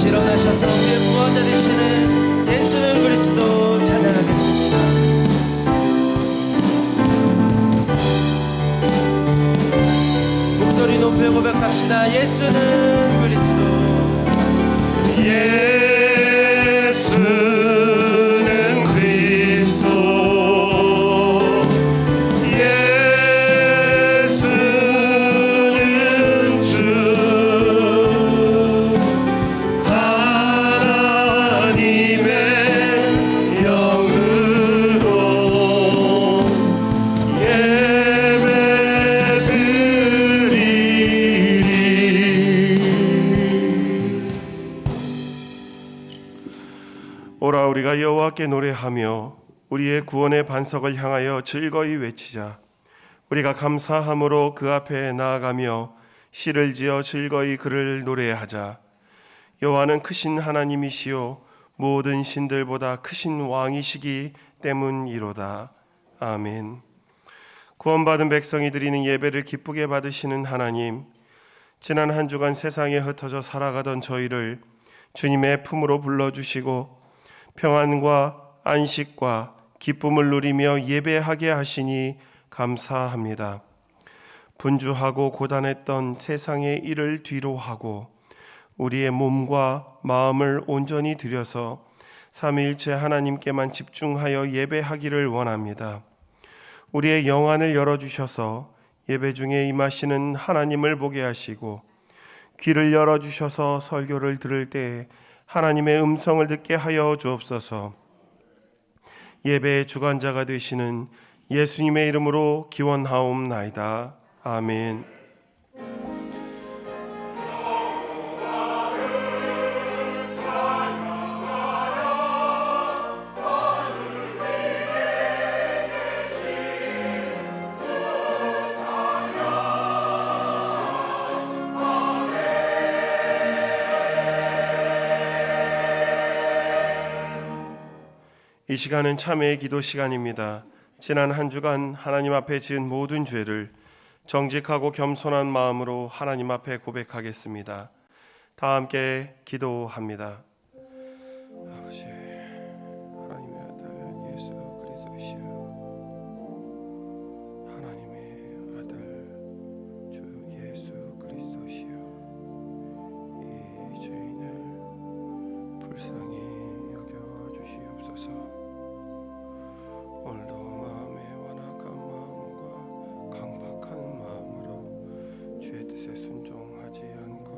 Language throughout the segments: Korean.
일어나셔서 우리의 구원자 되시는 예수 그리스도 찬양하겠습니다. 목소리 높여 고백합시다. 예수는 그리스도. 예수는 그리스도, 예수는 주, 하나님의 영으로 오라 우리가 여호와께 노래하며 우리의 구원의 반석을 향하여 즐거이 외치자. 우리가 감사함으로 그 앞에 나아가며 시를 지어 즐거이 그를 노래하자. 여호와는 크신 하나님이시요 모든 신들보다 크신 왕이시기 때문이로다. 아멘. 구원받은 백성이 드리는 예배를 기쁘게 받으시는 하나님, 지난 한 주간 세상에 흩어져 살아가던 저희를 주님의 품으로 불러주시고 평안과 안식과 기쁨을 누리며 예배하게 하시니 감사합니다. 분주하고 고단했던 세상의 일을 뒤로하고 우리의 몸과 마음을 온전히 들여서 삼위일체 하나님께만 집중하여 예배하기를 원합니다. 우리의 영안을 열어주셔서 예배 중에 임하시는 하나님을 보게 하시고 귀를 열어주셔서 설교를 들을 때 하나님의 음성을 듣게 하여 주옵소서. 예배의 주관자가 되시는 예수님의 이름으로 기원하옵나이다. 아멘. 이 시간은 참회의 기도 시간입니다. 지난 한 주간 하나님 앞에 지은 모든 죄를 정직하고 겸손한 마음으로 하나님 앞에 고백하겠습니다. 다 함께 기도합니다. 아버지, 하나님의 아들 예수 그리스도시여, 하나님의 아들 주 예수 그리스도시여, 이 죄인을 불쌍히 여겨 주시옵소서. 오늘도 마음의 완악한 마음과 강박한 마음으로 주의 뜻에 순종하지 않고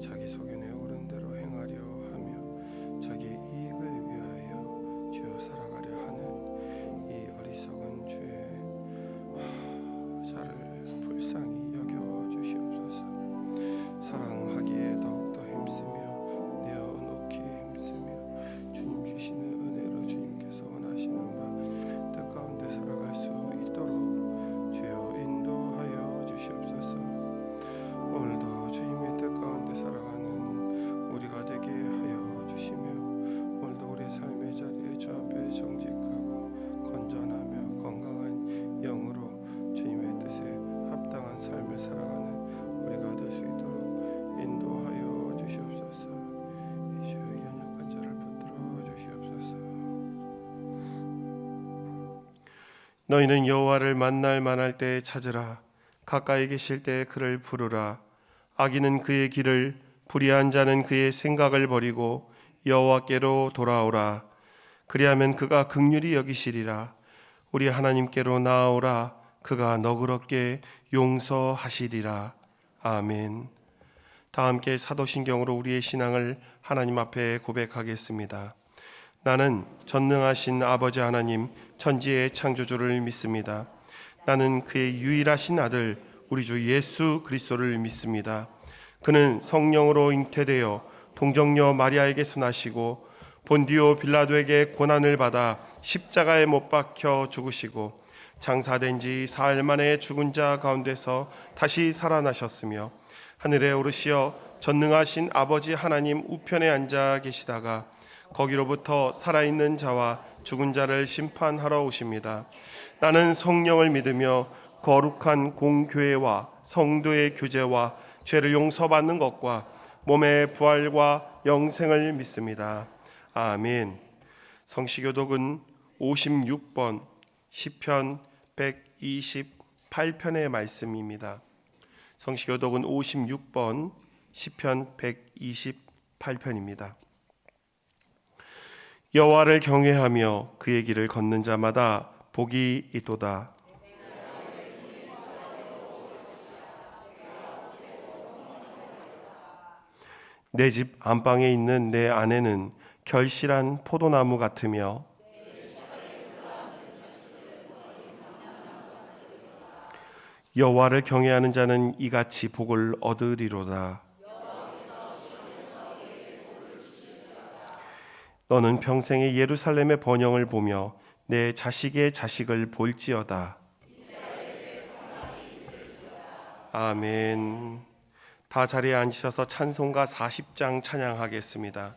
자기 소견에 오른 대로 행하려 하며 자기 이익을 위하여 지어 살아가려 하는 이 어리석은 죄의 자를 불쌍히 여겨 주시옵소서. 사랑하기에 더욱더 힘쓰며 내어놓기에 힘쓰며 주님 주시는 은혜로 주님께서 원하시는 바 뜻 가운데 살아갈 수 있도록 주여 인도하여 주시옵소서. 오늘도 주님의 뜻 가운데 살아가는 우리가 되게 하여 주시며 오늘도 우리의 삶의 자리에 주 앞에 정직하고 건전하며 건강한 영으로 주님의 뜻에 합당한 삶을 살아가는 우리가 될 수 있도록 인도하여 주시옵소서. 이 주의 연약한 자를 붙들어 주시옵소서. 너희는 여호와를 만날 만할 때에 찾으라. 가까이 계실 때에 그를 부르라. 악인은 그의 길을, 불의한 자는 그의 생각을 버리고 여호와께로 돌아오라. 그리하면 그가 긍휼히 여기시리라. 우리 하나님께로 나아오라. 그가 너그럽게 용서하시리라. 아멘. 다 함께 사도신경으로 우리의 신앙을 하나님 앞에 고백하겠습니다. 나는 전능하신 아버지 하나님 천지의 창조주를 믿습니다. 나는 그의 유일하신 아들 우리 주 예수 그리스도를 믿습니다. 그는 성령으로 잉태되어 동정녀 마리아에게서 나시고 본디오 빌라도에게 고난을 받아 십자가에 못 박혀 죽으시고 장사된 지 사흘 만에 죽은 자 가운데서 다시 살아나셨으며 하늘에 오르시어 전능하신 아버지 하나님 우편에 앉아 계시다가 거기로부터 살아있는 자와 죽은 자를 심판하러 오십니다. 나는 성령을 믿으며 거룩한 공교회와 성도의 교제와 죄를 용서받는 것과 몸의 부활과 영생을 믿습니다. 아멘. 성시교독은 56번 시편 128편의 말씀입니다. 성시교독은 56번 시편 128편입니다. 여호와를 경외하며 그의 길을 걷는 자마다 복이 있도다. 내 집 안방에 있는 내 아내는 결실한 포도나무 같으며 여호와를 경외하는 자는 이같이 복을 얻으리로다. 너는 평생에 예루살렘의 번영을 보며 내 자식의 자식을 볼지어다. 아멘. 다 자리에 앉으셔서 찬송가 40장 찬양하겠습니다.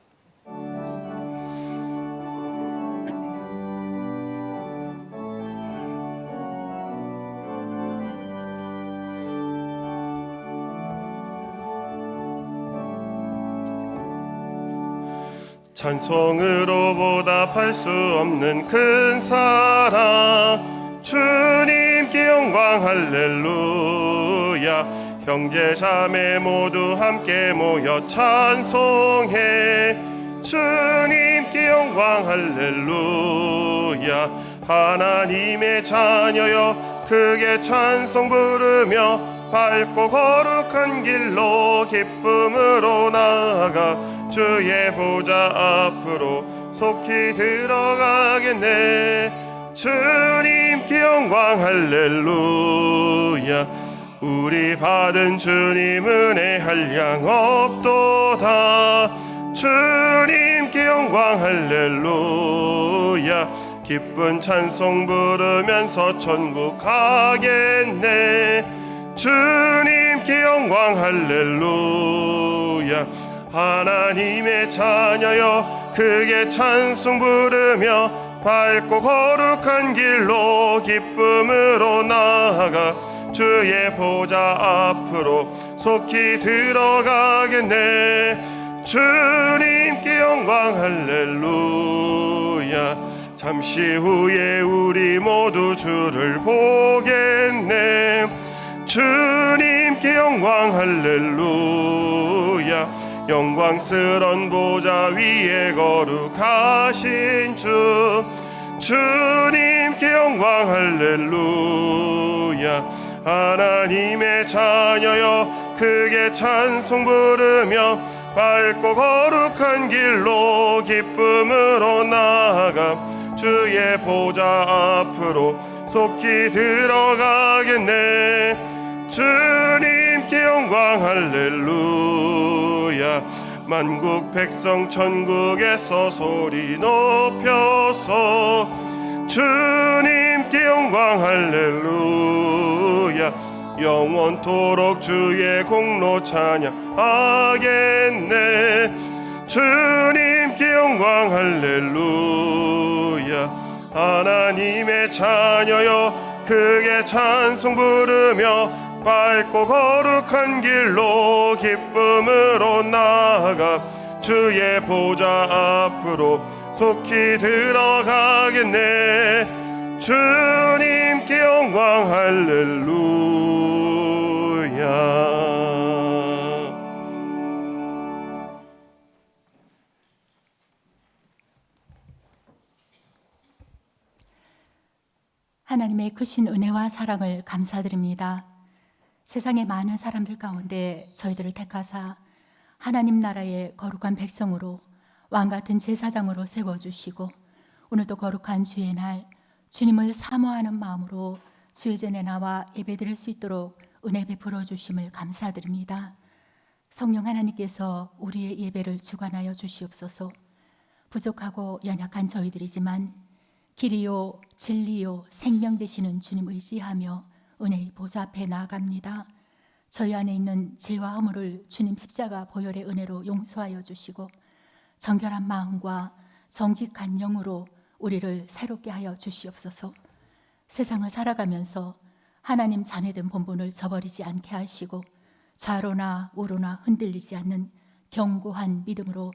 찬송으로 보답할 수 없는 큰 사랑, 주님께 영광 할렐루야. 형제 자매 모두 함께 모여 찬송해. 주님께 영광 할렐루야. 하나님의 자녀여 크게 찬송 부르며 밝고 거룩한 길로 기쁨으로 나아가 주의 보좌 앞으로 속히 들어가겠네. 주님께 영광 할렐루야. 우리 받은 주님 은혜 한량 없도다. 주님께 영광 할렐루야. 기쁜 찬송 부르면서 천국 가겠네. 주님께 영광 할렐루야. 하나님의 자녀여 크게 찬송 부르며 밝고 거룩한 길로 기쁨으로 나아가 주의 보좌 앞으로 속히 들어가겠네. 주님께 영광 할렐루야. 잠시 후에 우리 모두 주를 보겠네. 주님께 영광 할렐루야. 영광스런 보좌 위에 거룩하신 주, 주님께 영광 할렐루야. 하나님의 자녀여 크게 찬송 부르며 밝고 거룩한 길로 기쁨으로 나아가 주의 보좌 앞으로 속히 들어가겠네. 주님께 영광 할렐루야. 만국 백성 천국에서 소리 높여서 주님께 영광 할렐루야. 영원토록 주의 공로 찬양하겠네. 주님께 영광 할렐루야. 하나님의 자녀여 크게 찬송 부르며 밝고 거룩한 길로 기쁨으로 나아가 주의 보좌 앞으로 속히 들어가겠네. 주님께 영광 할렐루야. 하나님의 크신 은혜와 사랑을 감사드립니다. 세상의 많은 사람들 가운데 저희들을 택하사 하나님 나라의 거룩한 백성으로 왕같은 제사장으로 세워주시고 오늘도 거룩한 주의 날 주님을 사모하는 마음으로 주의 전에 나와 예배드릴 수 있도록 은혜 베풀어 주심을 감사드립니다. 성령 하나님께서 우리의 예배를 주관하여 주시옵소서. 부족하고 연약한 저희들이지만 길이요 진리요 생명 되시는 주님 의지하며 은혜의 보좌 앞에 나아갑니다. 저희 안에 있는 죄와 허물을 주님 십자가 보혈의 은혜로 용서하여 주시고 정결한 마음과 정직한 영으로 우리를 새롭게 하여 주시옵소서. 세상을 살아가면서 하나님 자녀된 본분을 저버리지 않게 하시고 좌로나 우로나 흔들리지 않는 견고한 믿음으로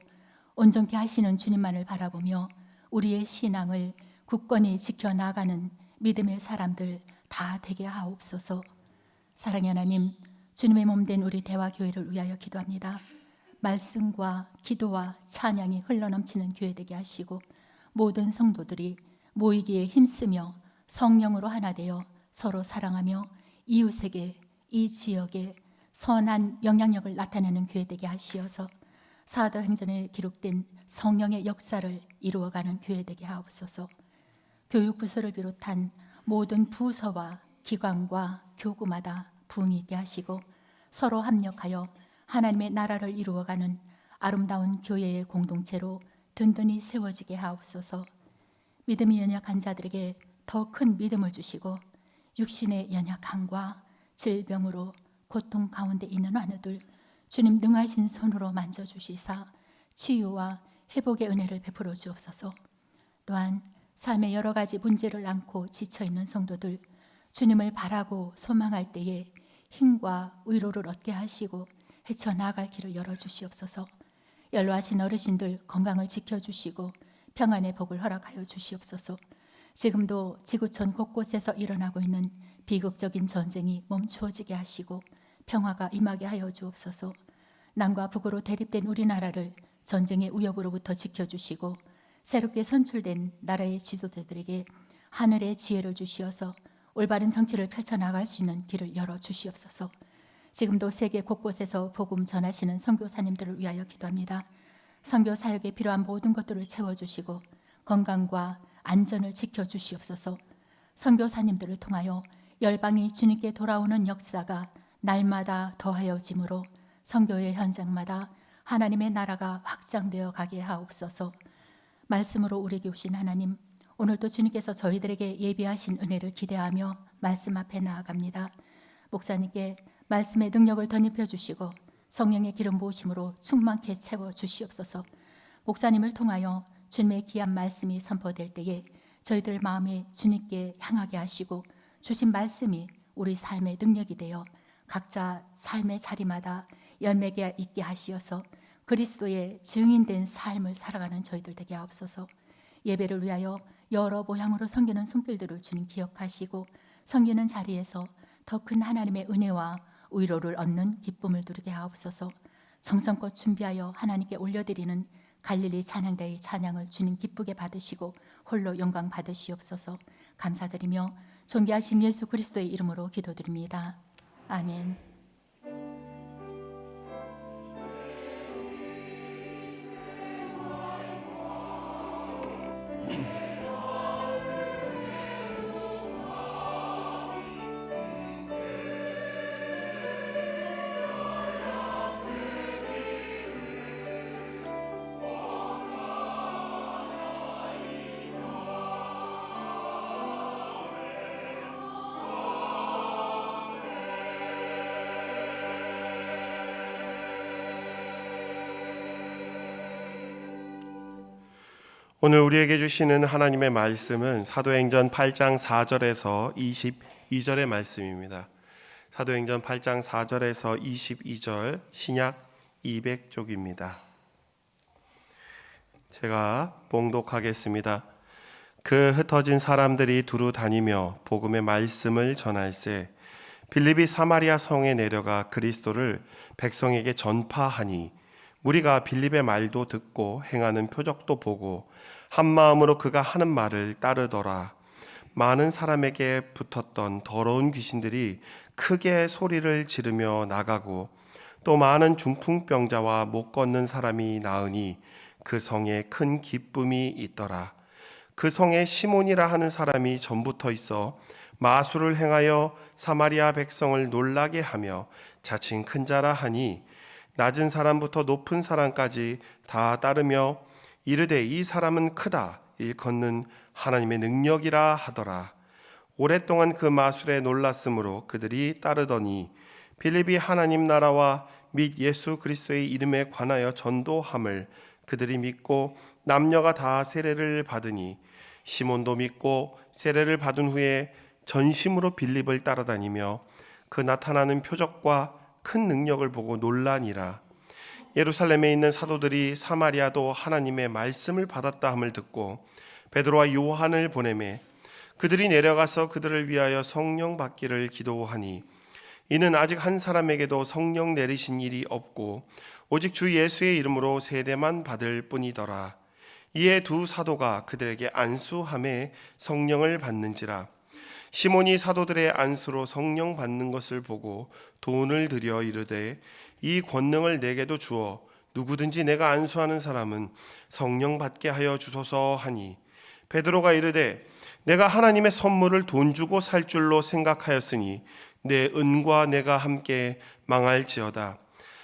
온전케 하시는 주님만을 바라보며 우리의 신앙을 굳건히 지켜나가는 믿음의 사람들 다 되게 하옵소서. 사랑의 하나님, 주님의 몸된 우리 대화교회를 위하여 기도합니다. 말씀과 기도와 찬양이 흘러넘치는 교회 되게 하시고 모든 성도들이 모이기에 힘쓰며 성령으로 하나 되어 서로 사랑하며 이웃에게 이 지역에 선한 영향력을 나타내는 교회 되게 하시어서 사도행전에 기록된 성령의 역사를 이루어가는 교회 되게 하옵소서. 교육부서를 비롯한 모든 부서와 기관과 교구마다 부흥이 있게 하시고 서로 합력하여 하나님의 나라를 이루어가는 아름다운 교회의 공동체로 든든히 세워지게 하옵소서. 믿음이 연약한 자들에게 더 큰 믿음을 주시고 육신의 연약함과 질병으로 고통 가운데 있는 환우들 주님 능하신 손으로 만져주시사 치유와 회복의 은혜를 베풀어 주옵소서. 또한 삶의 여러 가지 문제를 안고 지쳐있는 성도들 주님을 바라고 소망할 때에 힘과 위로를 얻게 하시고 헤쳐나갈 길을 열어주시옵소서. 연로하신 어르신들 건강을 지켜주시고 평안의 복을 허락하여 주시옵소서. 지금도 지구촌 곳곳에서 일어나고 있는 비극적인 전쟁이 멈추어지게 하시고 평화가 임하게 하여 주옵소서. 남과 북으로 대립된 우리나라를 전쟁의 위협으로부터 지켜주시고 새롭게 선출된 나라의 지도자들에게 하늘의 지혜를 주시어서 올바른 정치를 펼쳐나갈 수 있는 길을 열어주시옵소서. 지금도 세계 곳곳에서 복음 전하시는 선교사님들을 위하여 기도합니다. 선교 사역에 필요한 모든 것들을 채워주시고 건강과 안전을 지켜주시옵소서. 선교사님들을 통하여 열방이 주님께 돌아오는 역사가 날마다 더하여짐으로 선교의 현장마다 하나님의 나라가 확장되어 가게 하옵소서. 말씀으로 우리에게 오신 하나님, 오늘도 주님께서 저희들에게 예비하신 은혜를 기대하며 말씀 앞에 나아갑니다. 목사님께 말씀의 능력을 덧입혀 주시고 성령의 기름 부으심으로 충만케 채워 주시옵소서. 목사님을 통하여 주님의 귀한 말씀이 선포될 때에 저희들 마음이 주님께 향하게 하시고 주신 말씀이 우리 삶의 능력이 되어 각자 삶의 자리마다 열매가 있게 하시어서 그리스도의 증인된 삶을 살아가는 저희들 되게 하옵소서. 예배를 위하여 여러 모양으로 섬기는 손길들을 주님 기억하시고 섬기는 자리에서 더 큰 하나님의 은혜와 위로를 얻는 기쁨을 누리게 하옵소서. 정성껏 준비하여 하나님께 올려드리는 갈릴리 찬양대의 찬양을 주님 기쁘게 받으시고 홀로 영광 받으시옵소서. 감사드리며 존귀하신 예수 그리스도의 이름으로 기도드립니다. 아멘. 오늘 우리에게 주시는 하나님의 말씀은 사도행전 8장 4절에서 22절의 말씀입니다. 사도행전 8장 4절에서 22절 신약 200쪽입니다. 제가 봉독하겠습니다. 그 흩어진 사람들이 두루 다니며 복음의 말씀을 전할세 빌립이 사마리아 성에 내려가 그리스도를 백성에게 전파하니 무리가 빌립의 말도 듣고 행하는 표적도 보고 한 마음으로 그가 하는 말을 따르더라. 많은 사람에게 붙었던 더러운 귀신들이 크게 소리를 지르며 나가고 또 많은 중풍병자와 못 걷는 사람이 나으니 그 성에 큰 기쁨이 있더라. 그 성에 시몬이라 하는 사람이 전부터 있어 마술을 행하여 사마리아 백성을 놀라게 하며 자칭 큰 자라 하니 낮은 사람부터 높은 사람까지 다 따르며 이르되 이 사람은 크다 일컫는 하나님의 능력이라 하더라. 오랫동안 그 마술에 놀랐으므로 그들이 따르더니 빌립이 하나님 나라와 및 예수 그리스도의 이름에 관하여 전도함을 그들이 믿고 남녀가 다 세례를 받으니 시몬도 믿고 세례를 받은 후에 전심으로 빌립을 따라다니며 그 나타나는 표적과 큰 능력을 보고 놀라니라. 예루살렘에 있는 사도들이 사마리아도 하나님의 말씀을 받았다 함을 듣고 베드로와 요한을 보내매 그들이 내려가서 그들을 위하여 성령 받기를 기도하니 이는 아직 한 사람에게도 성령 내리신 일이 없고 오직 주 예수의 이름으로 세례만 받을 뿐이더라. 이에 두 사도가 그들에게 안수함에 성령을 받는지라. 시몬이 사도들의 안수로 성령 받는 것을 보고 돈을 들여 이르되 이 권능을 내게도 주어 누구든지 내가 안수하는 사람은 성령 받게 하여 주소서 하니 베드로가 이르되 내가 하나님의 선물을 돈 주고 살 줄로 생각하였으니 내 은과 내가 함께 망할지어다.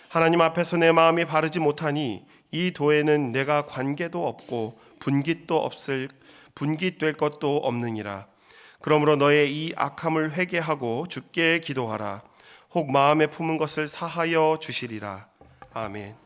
하나님 앞에서 내 마음이 바르지 못하니 이 도에는 내가 관계도 없고 분깃될 것도 없느니라. 그러므로 너의 이 악함을 회개하고 주께 기도하라. 혹 마음에 품은 것을 사하여 주시리라. 아멘.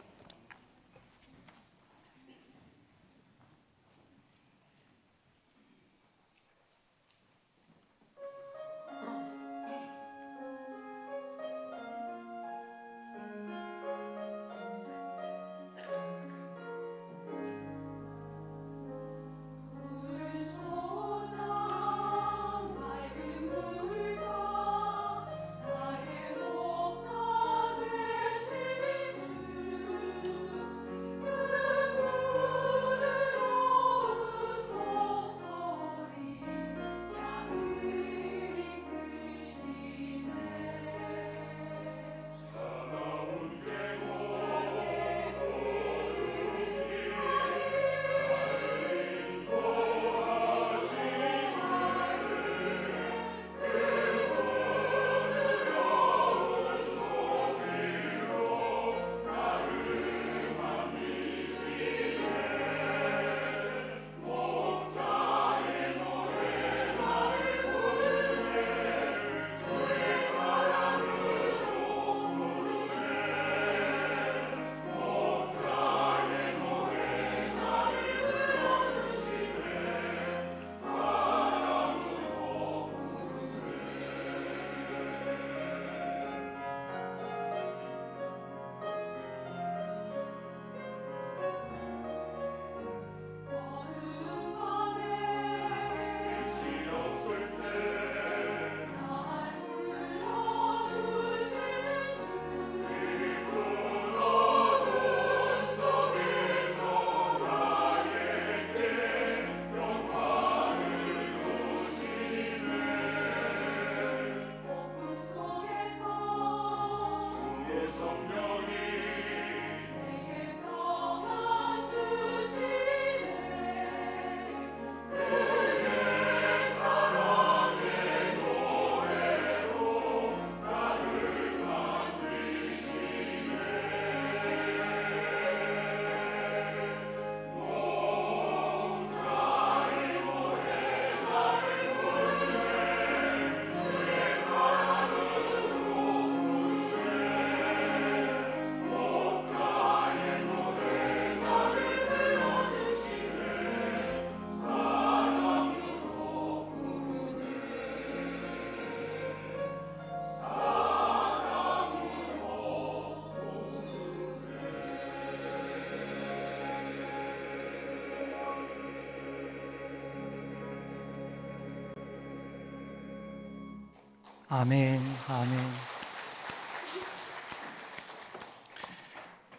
아멘, 아멘.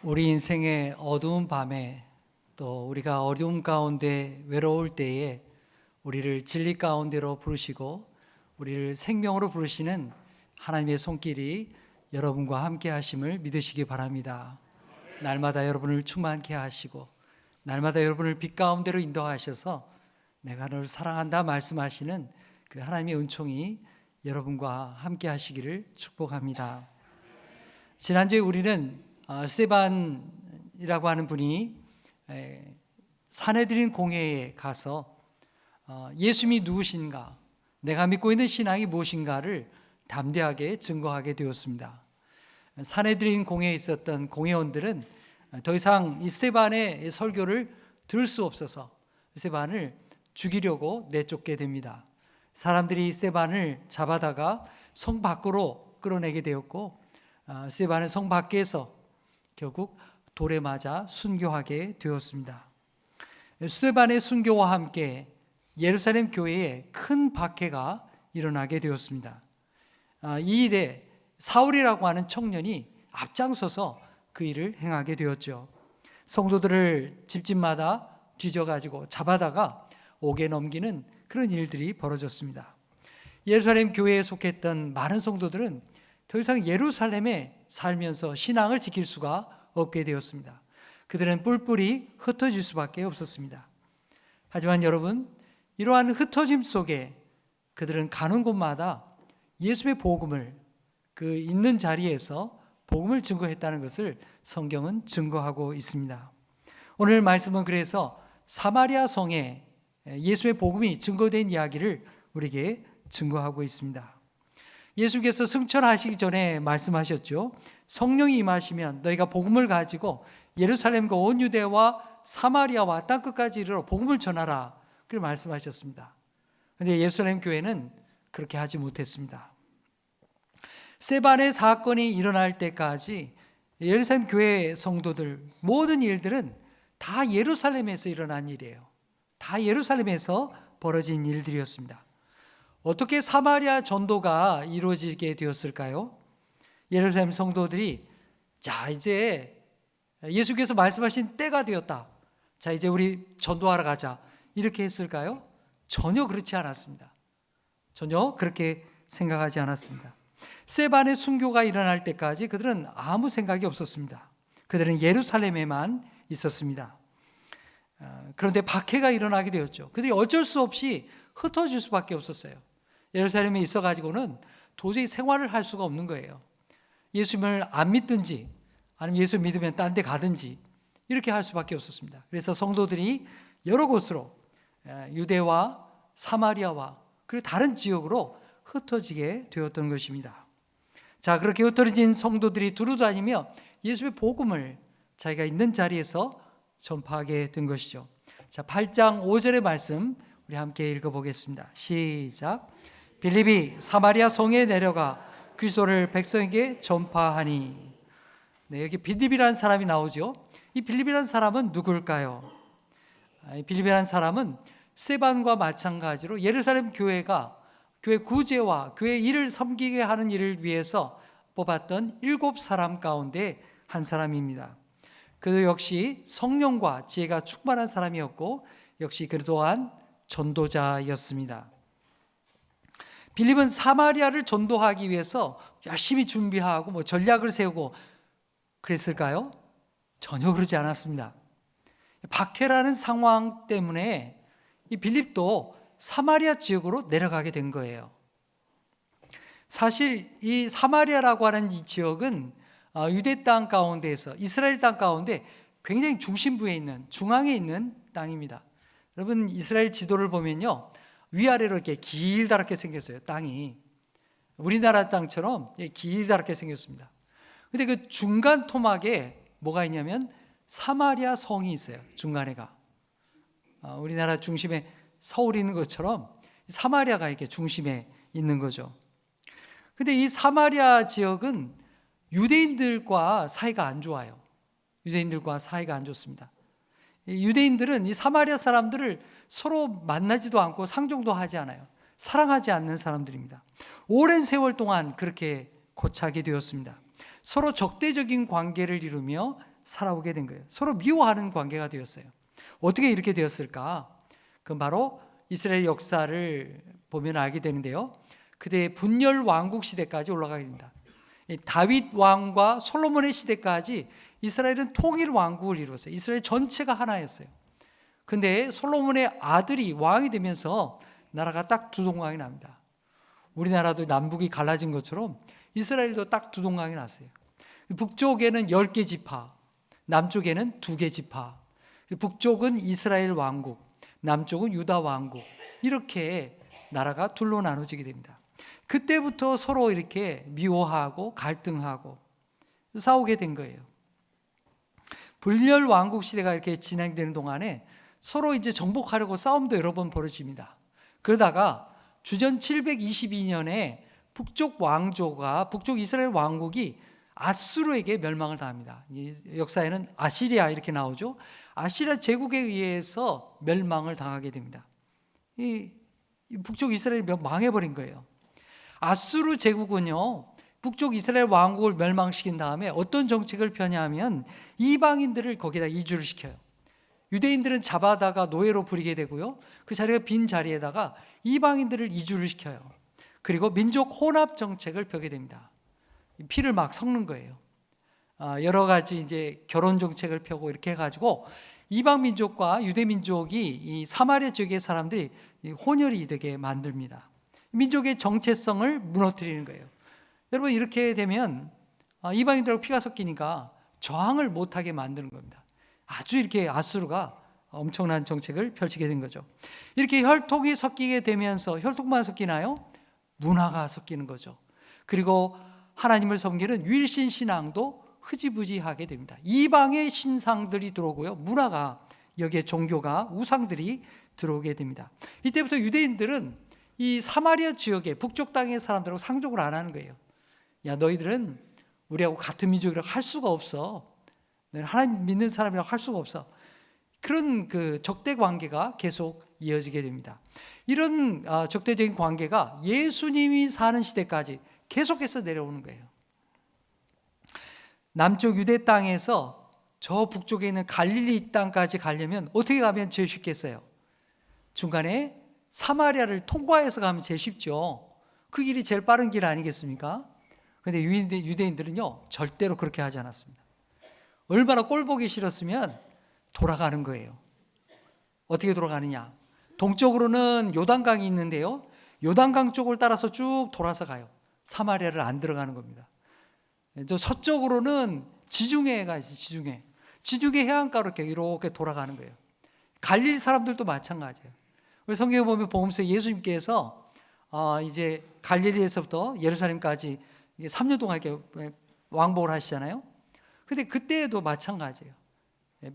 우리 인생의 어두운 밤에 또 우리가 어려움 가운데 외로울 때에 우리를 진리 가운데로 부르시고 우리를 생명으로 부르시는 하나님의 손길이 여러분과 함께 하심을 믿으시기 바랍니다. 날마다 여러분을 충만케 하시고 날마다 여러분을 빛 가운데로 인도하셔서 내가 너를 사랑한다 말씀하시는 그 하나님의 은총이 여러분과 함께 하시기를 축복합니다. 지난주에 우리는 스데반이라고 하는 분이 사내들인 공회에 가서 예수님이 누구신가, 내가 믿고 있는 신앙이 무엇인가를 담대하게 증거하게 되었습니다. 사내들인 공회에 있었던 공회원들은 더 이상 이 스데반의 설교를 들을 수 없어서 스데반을 죽이려고 내쫓게 됩니다. 사람들이 스데반을 잡아다가 성 밖으로 끌어내게 되었고 스데반은 성 밖에서 결국 돌에 맞아 순교하게 되었습니다. 스데반의 순교와 함께 예루살렘 교회에 큰 박해가 일어나게 되었습니다. 이 일에 사울이라고 하는 청년이 앞장서서 그 일을 행하게 되었죠. 성도들을 집집마다 뒤져가지고 잡아다가 옥에 넘기는 그런 일들이 벌어졌습니다. 예루살렘 교회에 속했던 많은 성도들은 더 이상 예루살렘에 살면서 신앙을 지킬 수가 없게 되었습니다. 그들은 뿔뿔이 흩어질 수밖에 없었습니다. 하지만 여러분, 이러한 흩어짐 속에 그들은 가는 곳마다 예수의 복음을 그 있는 자리에서 복음을 증거했다는 것을 성경은 증거하고 있습니다. 오늘 말씀은 그래서 사마리아 성에 예수의 복음이 증거된 이야기를 우리에게 증거하고 있습니다. 예수께서 승천하시기 전에 말씀하셨죠. 성령이 임하시면 너희가 복음을 가지고 예루살렘과 온 유대와 사마리아와 땅 끝까지 이르러 복음을 전하라. 그렇게 말씀하셨습니다. 그런데 예루살렘 교회는 그렇게 하지 못했습니다. 스데반의 사건이 일어날 때까지 예루살렘 교회 성도들 모든 일들은 다 예루살렘에서 일어난 일이에요. 다 예루살렘에서 벌어진 일들이었습니다. 어떻게 사마리아 전도가 이루어지게 되었을까요? 예루살렘 성도들이 자, 이제 예수께서 말씀하신 때가 되었다. 자, 이제 우리 전도하러 가자. 이렇게 했을까요? 전혀 그렇지 않았습니다. 전혀 그렇게 생각하지 않았습니다. 스데반의 순교가 일어날 때까지 그들은 아무 생각이 없었습니다. 그들은 예루살렘에만 있었습니다. 그런데 박해가 일어나게 되었죠. 그들이 어쩔 수 없이 흩어질 수밖에 없었어요. 예루살렘에 있어가지고는 도저히 생활을 할 수가 없는 거예요. 예수님을 안 믿든지 아니면 예수 믿으면 딴 데 가든지 이렇게 할 수밖에 없었습니다. 그래서 성도들이 여러 곳으로 유대와 사마리아와 그리고 다른 지역으로 흩어지게 되었던 것입니다. 자, 그렇게 흩어진 성도들이 두루다니며 예수의 복음을 자기가 있는 자리에서 전파하게 된 것이죠. 자, 8장 5절의 말씀 우리 함께 읽어보겠습니다. 시작. 빌립이 사마리아 성에 내려가 그리스도를 백성에게 전파하니. 네, 여기 빌립이라는 사람이 나오죠. 이 빌립이라는 사람은 누굴까요? 이 빌립이라는 사람은 스데반과 마찬가지로 예루살렘 교회가 교회 구제와 교회 일을 섬기게 하는 일을 위해서 뽑았던 7사람 가운데 한 사람입니다. 그도 역시 성령과 지혜가 충만한 사람이었고 역시 그 또한 전도자였습니다. 빌립은 사마리아를 전도하기 위해서 열심히 준비하고 전략을 세우고 그랬을까요? 전혀 그러지 않았습니다. 박해라는 상황 때문에 이 빌립도 사마리아 지역으로 내려가게 된 거예요. 사실 이 사마리아라고 하는 이 지역은 유대 땅 가운데에서 이스라엘 땅 가운데 굉장히 중심부에 있는 중앙에 있는 땅입니다. 여러분 이스라엘 지도를 보면요 위아래로 이렇게 길다랗게 생겼어요. 땅이 우리나라 땅처럼 길다랗게 생겼습니다. 근데 그 중간 토막에 뭐가 있냐면 사마리아 성이 있어요. 중간에가 우리나라 중심에 서울이 있는 것처럼 사마리아가 이렇게 중심에 있는 거죠. 근데 이 사마리아 지역은 유대인들과 사이가 안 좋아요. 유대인들과 사이가 안 좋습니다. 유대인들은 이 사마리아 사람들을 서로 만나지도 않고 상종도 하지 않아요. 사랑하지 않는 사람들입니다. 오랜 세월 동안 그렇게 고착이 되었습니다. 서로 적대적인 관계를 이루며 살아오게 된 거예요. 서로 미워하는 관계가 되었어요. 어떻게 이렇게 되었을까? 그건 바로 이스라엘 역사를 보면 알게 되는데요. 그때 분열 왕국 시대까지 올라가게 됩니다. 다윗 왕과 솔로몬의 시대까지 이스라엘은 통일 왕국을 이루었어요. 이스라엘 전체가 하나였어요. 근데 솔로몬의 아들이 왕이 되면서 나라가 딱 두 동강이 납니다. 우리나라도 남북이 갈라진 것처럼 이스라엘도 딱 두 동강이 났어요. 북쪽에는 10개 지파, 남쪽에는 2개 지파. 북쪽은 이스라엘 왕국, 남쪽은 유다 왕국. 이렇게 나라가 둘로 나눠지게 됩니다. 그때부터 서로 이렇게 미워하고 갈등하고 싸우게 된 거예요. 분열 왕국 시대가 이렇게 진행되는 동안에 서로 이제 정복하려고 싸움도 여러 번 벌어집니다. 그러다가 주전 722년에 북쪽 왕조가 북쪽 이스라엘 왕국이 아수르에게 멸망을 당합니다. 역사에는 아시리아 이렇게 나오죠. 아시리아 제국에 의해서 멸망을 당하게 됩니다. 이 북쪽 이스라엘이 망해버린 거예요. 아수르 제국은요, 북쪽 이스라엘 왕국을 멸망시킨 다음에 어떤 정책을 펴냐면 이방인들을 거기다 이주를 시켜요. 유대인들은 잡아다가 노예로 부리게 되고요, 그 자리가 빈 자리에다가 이방인들을 이주를 시켜요. 그리고 민족 혼합 정책을 펴게 됩니다. 피를 막 섞는 거예요. 여러 가지 이제 결혼 정책을 펴고 이렇게 해가지고 이방 민족과 유대 민족이 이 사마리아 지역의 사람들이 혼혈이 되게 만듭니다. 민족의 정체성을 무너뜨리는 거예요. 여러분, 이렇게 되면 이방인들하고 피가 섞이니까 저항을 못하게 만드는 겁니다. 아주 이렇게 아수르가 엄청난 정책을 펼치게 된 거죠. 이렇게 혈통이 섞이게 되면서, 혈통만 섞이나요? 문화가 섞이는 거죠. 그리고 하나님을 섬기는 유일신 신앙도 흐지부지하게 됩니다. 이방의 신상들이 들어오고요, 문화가, 여기에 종교가, 우상들이 들어오게 됩니다. 이때부터 유대인들은 이 사마리아 지역의 북쪽 땅의 사람들하고 상종을 안 하는 거예요. 야, 너희들은 우리하고 같은 민족이라고 할 수가 없어. 너희는 하나님 믿는 사람이라고 할 수가 없어. 그런 그 적대 관계가 계속 이어지게 됩니다. 이런 적대적인 관계가 예수님이 사는 시대까지 계속해서 내려오는 거예요. 남쪽 유대 땅에서 저 북쪽에 있는 갈릴리 땅까지 가려면 어떻게 가면 제일 쉽겠어요? 중간에 사마리아를 통과해서 가면 제일 쉽죠. 그 길이 제일 빠른 길 아니겠습니까? 그런데 유대인들은요, 절대로 그렇게 하지 않았습니다. 얼마나 꼴보기 싫었으면 돌아가는 거예요. 어떻게 돌아가느냐? 동쪽으로는 요단강이 있는데요, 요단강 쪽을 따라서 쭉 돌아서 가요. 사마리아를 안 들어가는 겁니다. 또 서쪽으로는 지중해가 있어요. 지중해 해안가로 이렇게 돌아가는 거예요. 갈릴리 사람들도 마찬가지예요. 우리 성경에 보면 복음서에 예수님께서 이제 갈릴리에서부터 예루살렘까지 3년 동안 이렇게 왕복을 하시잖아요. 근데 그때도 마찬가지예요.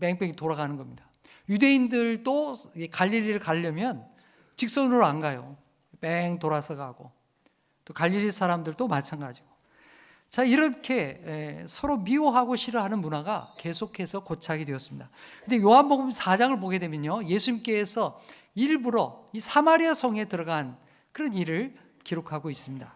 뺑뺑이 돌아가는 겁니다. 유대인들도 갈릴리를 가려면 직선으로 안 가요. 뺑 돌아서 가고, 또 갈릴리 사람들도 마찬가지고. 자, 이렇게 서로 미워하고 싫어하는 문화가 계속해서 고착이 되었습니다. 근데 요한복음 4장을 보게 되면요, 예수님께서 일부러 이 사마리아 성에 들어간 그런 일을 기록하고 있습니다.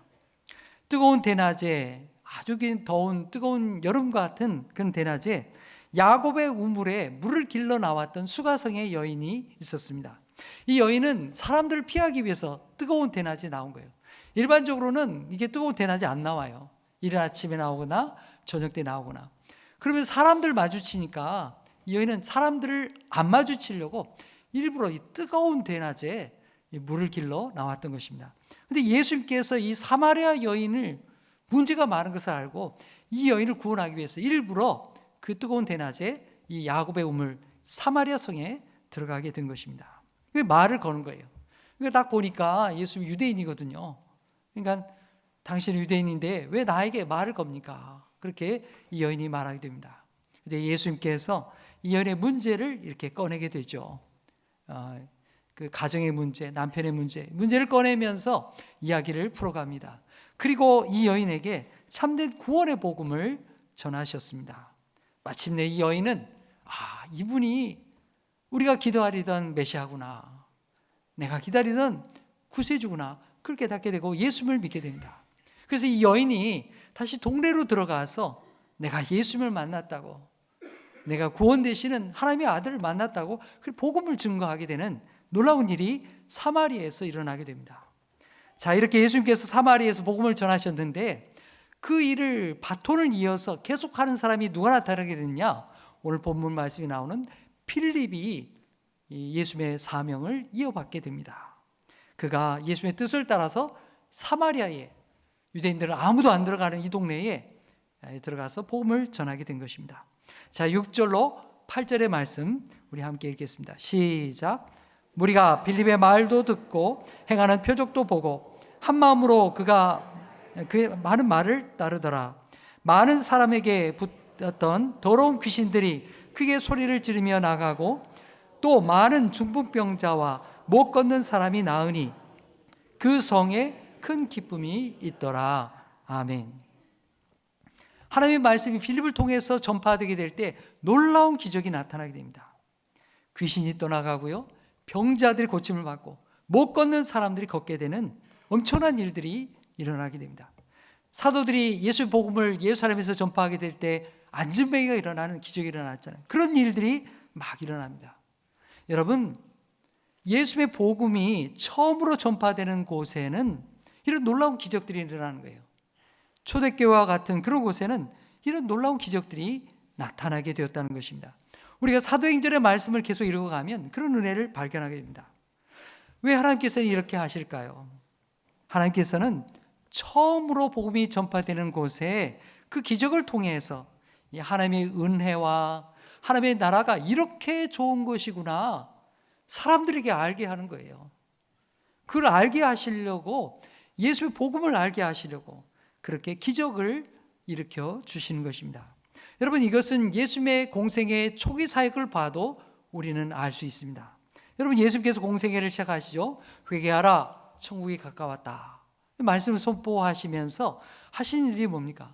뜨거운 대낮에, 아주 더운 뜨거운 여름 같은 그런 대낮에 야곱의 우물에 물을 길러 나왔던 수가성의 여인이 있었습니다. 이 여인은 사람들을 피하기 위해서 뜨거운 대낮에 나온 거예요. 일반적으로는 이게 뜨거운 대낮에 안 나와요. 이른 아침에 나오거나 저녁 때 나오거나. 그러면 사람들 마주치니까 이 여인은 사람들을 안 마주치려고 일부러 이 뜨거운 대낮에 물을 길러 나왔던 것입니다. 그런데 예수님께서 이 사마리아 여인을, 문제가 많은 것을 알고 이 여인을 구원하기 위해서 일부러 그 뜨거운 대낮에 이 야곱의 우물 사마리아 성에 들어가게 된 것입니다. 말을 거는 거예요. 그러니까 딱 보니까 예수님 유대인이거든요. 그러니까 당신은 유대인인데 왜 나에게 말을 겁니까? 그렇게 이 여인이 말하게 됩니다. 근데 예수님께서 이 여인의 문제를 이렇게 꺼내게 되죠. 그 가정의 문제, 남편의 문제를 꺼내면서 이야기를 풀어갑니다. 그리고 이 여인에게 참된 구원의 복음을 전하셨습니다. 마침내 이 여인은 이분이 우리가 기다리던 메시아구나, 내가 기다리던 구세주구나, 그걸 깨닫게 되고 예수님을 믿게 됩니다. 그래서 이 여인이 다시 동네로 들어가서 내가 예수님을 만났다고, 내가 구원 되시는 하나님의 아들을 만났다고 그 복음을 증거하게 되는 놀라운 일이 사마리아에서 일어나게 됩니다. 자, 이렇게 예수님께서 사마리아에서 복음을 전하셨는데 그 일을 바톤을 이어서 계속하는 사람이 누가 나타나게 됐냐? 오늘 본문 말씀이 나오는 필립이 예수님의 사명을 이어받게 됩니다. 그가 예수님의 뜻을 따라서 사마리아에, 유대인들은 아무도 안 들어가는 이 동네에 들어가서 복음을 전하게 된 것입니다. 자, 6절로 8절의 말씀 우리 함께 읽겠습니다. 시작. 무리가 빌립의 말도 듣고 행하는 표적도 보고 한 마음으로 그가 그 많은 말을 따르더라. 많은 사람에게 붙었던 더러운 귀신들이 크게 소리를 지르며 나가고 또 많은 중풍병자와 못 걷는 사람이 나으니 그 성에 큰 기쁨이 있더라. 아멘. 하나님의 말씀이 빌립을 통해서 전파되게 될 때 놀라운 기적이 나타나게 됩니다. 귀신이 떠나가고요, 병자들이 고침을 받고 못 걷는 사람들이 걷게 되는 엄청난 일들이 일어나게 됩니다. 사도들이 예수의 복음을 예루살렘에서 전파하게 될 때 안전뱅이가 일어나는 기적이 일어났잖아요. 그런 일들이 막 일어납니다. 여러분, 예수의 복음이 처음으로 전파되는 곳에는 이런 놀라운 기적들이 일어나는 거예요. 초대교회와 같은 그런 곳에는 이런 놀라운 기적들이 나타나게 되었다는 것입니다. 우리가 사도행전의 말씀을 계속 읽어가면 그런 은혜를 발견하게 됩니다. 왜 하나님께서는 이렇게 하실까요? 하나님께서는 처음으로 복음이 전파되는 곳에 그 기적을 통해서 하나님의 은혜와 하나님의 나라가 이렇게 좋은 것이구나 사람들에게 알게 하는 거예요. 그걸 알게 하시려고, 예수의 복음을 알게 하시려고 그렇게 기적을 일으켜 주시는 것입니다. 여러분, 이것은 예수님의 공생의 초기 사역을 봐도 우리는 알 수 있습니다. 여러분, 예수님께서 공생애를 시작하시죠. 회개하라, 천국이 가까웠다. 말씀을 선포하시면서 하신 일이 뭡니까?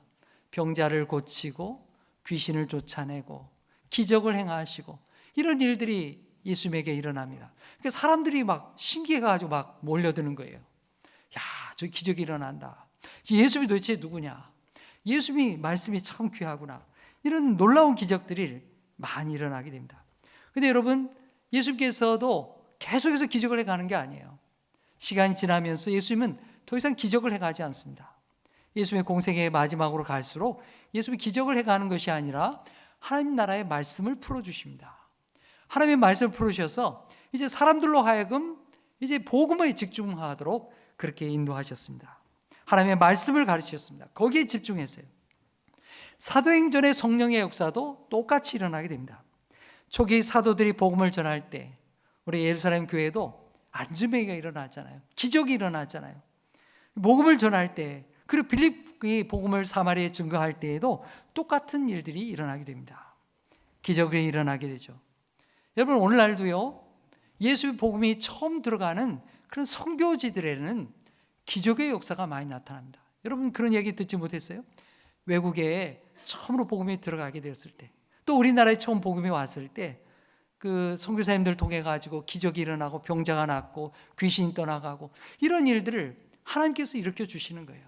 병자를 고치고 귀신을 쫓아내고 기적을 행하시고 이런 일들이 예수님에게 일어납니다. 그러니까 사람들이 막 신기해가지고 막 몰려드는 거예요. 야, 저 기적이 일어난다. 예수님이 도대체 누구냐? 예수님이 말씀이 참 귀하구나. 이런 놀라운 기적들이 많이 일어나게 됩니다. 근데 여러분, 예수님께서도 계속해서 기적을 해가는 게 아니에요. 시간이 지나면서 예수님은 더 이상 기적을 해가지 않습니다. 예수님의 공생의 마지막으로 갈수록 예수님이 기적을 해가는 것이 아니라 하나님 나라의 말씀을 풀어주십니다. 하나님의 말씀을 풀으셔서 이제 사람들로 하여금 이제 복음에 집중하도록 그렇게 인도하셨습니다. 하나님의 말씀을 가르치셨습니다. 거기에 집중했어요. 사도행전의 성령의 역사도 똑같이 일어나게 됩니다. 초기 사도들이 복음을 전할 때 우리 예루살렘 교회도 안전뱅이가 일어났잖아요. 기적이 일어났잖아요. 복음을 전할 때, 그리고 빌립이 복음을 사마리아에 증거할 때에도 똑같은 일들이 일어나게 됩니다. 기적이 일어나게 되죠. 여러분, 오늘날도요, 예수의 복음이 처음 들어가는 그런 선교지들에는 기적의 역사가 많이 나타납니다. 여러분, 그런 얘기 듣지 못했어요? 외국에 처음으로 복음이 들어가게 되었을 때, 또 우리나라에 처음 복음이 왔을 때 그 선교사님들 통해 가지고 기적이 일어나고 병자가 낫고 귀신이 떠나가고 이런 일들을 하나님께서 일으켜 주시는 거예요.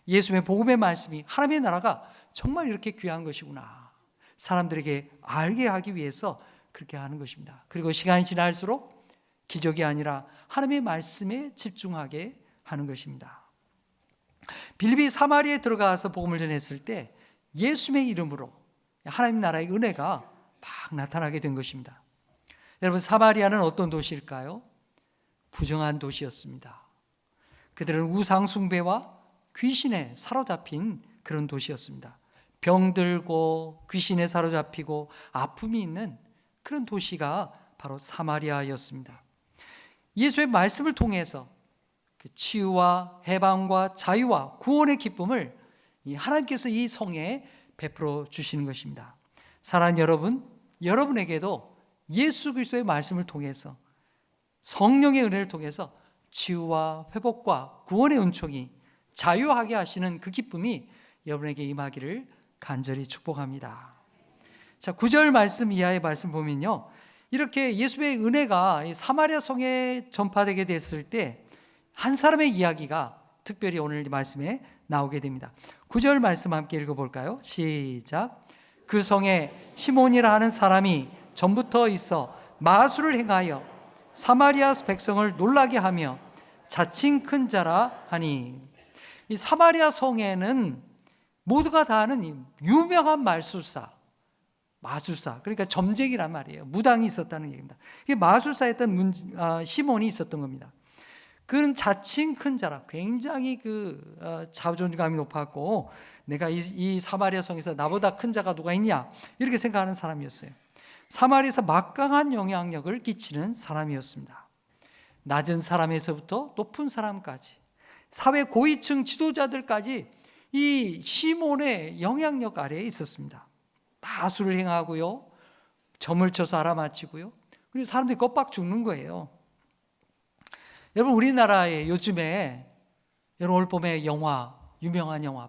예수님의 복음의 말씀이 하나님의 나라가 정말 이렇게 귀한 것이구나 사람들에게 알게 하기 위해서 그렇게 하는 것입니다. 그리고 시간이 지날수록 기적이 아니라 하나님의 말씀에 집중하게 하는 것입니다. 빌립이 사마리아에 들어가서 복음을 전했을 때 예수님의 이름으로 하나님 나라의 은혜가 막 나타나게 된 것입니다. 여러분, 사마리아는 어떤 도시일까요? 부정한 도시였습니다. 그들은 우상 숭배와 귀신에 사로잡힌 그런 도시였습니다. 병들고 귀신에 사로잡히고 아픔이 있는 그런 도시가 바로 사마리아였습니다. 예수의 말씀을 통해서 그 치유와 해방과 자유와 구원의 기쁨을 하나님께서 이 성에 베풀어 주시는 것입니다. 사랑하는 여러분, 여러분에게도 예수 그리스도의 말씀을 통해서, 성령의 은혜를 통해서 치유와 회복과 구원의 은총이 자유하게 하시는 그 기쁨이 여러분에게 임하기를 간절히 축복합니다. 자, 9절 말씀 이하의 말씀 보면요, 이렇게 예수의 은혜가 사마리아 성에 전파되게 됐을 때 한 사람의 이야기가 특별히 오늘 말씀에 나오게 됩니다. 9절 말씀 함께 읽어볼까요? 시작. 그 성에 시몬이라 하는 사람이 전부터 있어 마술을 행하여 사마리아 백성을 놀라게 하며 자칭 큰 자라 하니, 이 사마리아 성에는 모두가 다 아는 유명한 마술사, 그러니까 점쟁이란 말이에요. 무당이 있었다는 얘기입니다. 이게 마술사였던 시몬이 있었던 겁니다. 그는 자칭 큰 자라, 굉장히 자존감이 높았고, 내가 이 사마리아 성에서 나보다 큰 자가 누가 있냐, 이렇게 생각하는 사람이었어요. 사마리아에서 막강한 영향력을 끼치는 사람이었습니다. 낮은 사람에서부터 높은 사람까지, 사회 고위층 지도자들까지 이 시몬의 영향력 아래에 있었습니다. 마술을 행하고요, 점을 쳐서 알아맞히고요, 그리고 사람들이 껍박 죽는 거예요. 여러분, 우리나라에 요즘에 여러분 올 봄에 영화, 유명한 영화,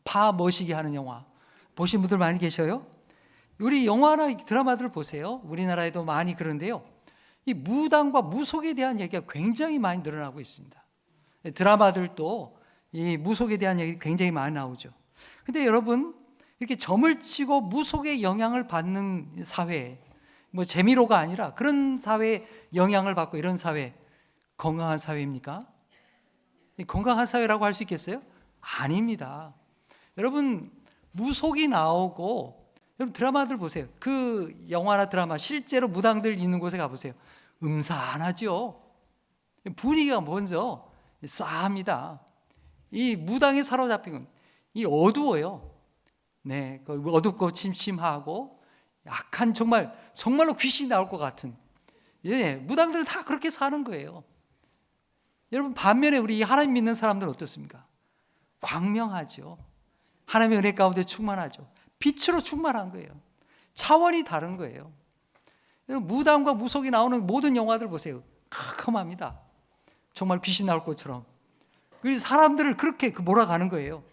파 머시기 하는 영화 보신 분들 많이 계셔요? 우리 영화나 드라마들 보세요. 우리나라에도 많이 그런데요. 이 무당과 무속에 대한 얘기가 굉장히 많이 늘어나고 있습니다. 드라마들도 이 무속에 대한 얘기 굉장히 많이 나오죠. 근데 여러분, 이렇게 점을 치고 무속의 영향을 받는 사회, 뭐 재미로가 아니라 그런 사회에 영향을 받고 이런 사회, 건강한 사회입니까? 건강한 사회라고 할 수 있겠어요? 아닙니다. 여러분, 무속이 나오고, 여러분 드라마들 보세요. 그 영화나 드라마, 실제로 무당들 있는 곳에 가보세요. 음산하죠. 분위기가 먼저 싸합니다. 이 무당에 사로잡힌 건 이 어두워요. 네, 어둡고 침침하고 약한 정말로 귀신이 나올 것 같은. 예, 무당들은 다 그렇게 사는 거예요. 여러분, 반면에 우리 하나님 믿는 사람들은 어떻습니까? 광명하죠. 하나님의 은혜 가운데 충만하죠. 빛으로 충만한 거예요. 차원이 다른 거예요. 여러분, 무당과 무속이 나오는 모든 영화들 보세요. 캄캄합니다. 정말 귀신 나올 것처럼. 그래서 사람들을 그렇게 몰아가는 거예요.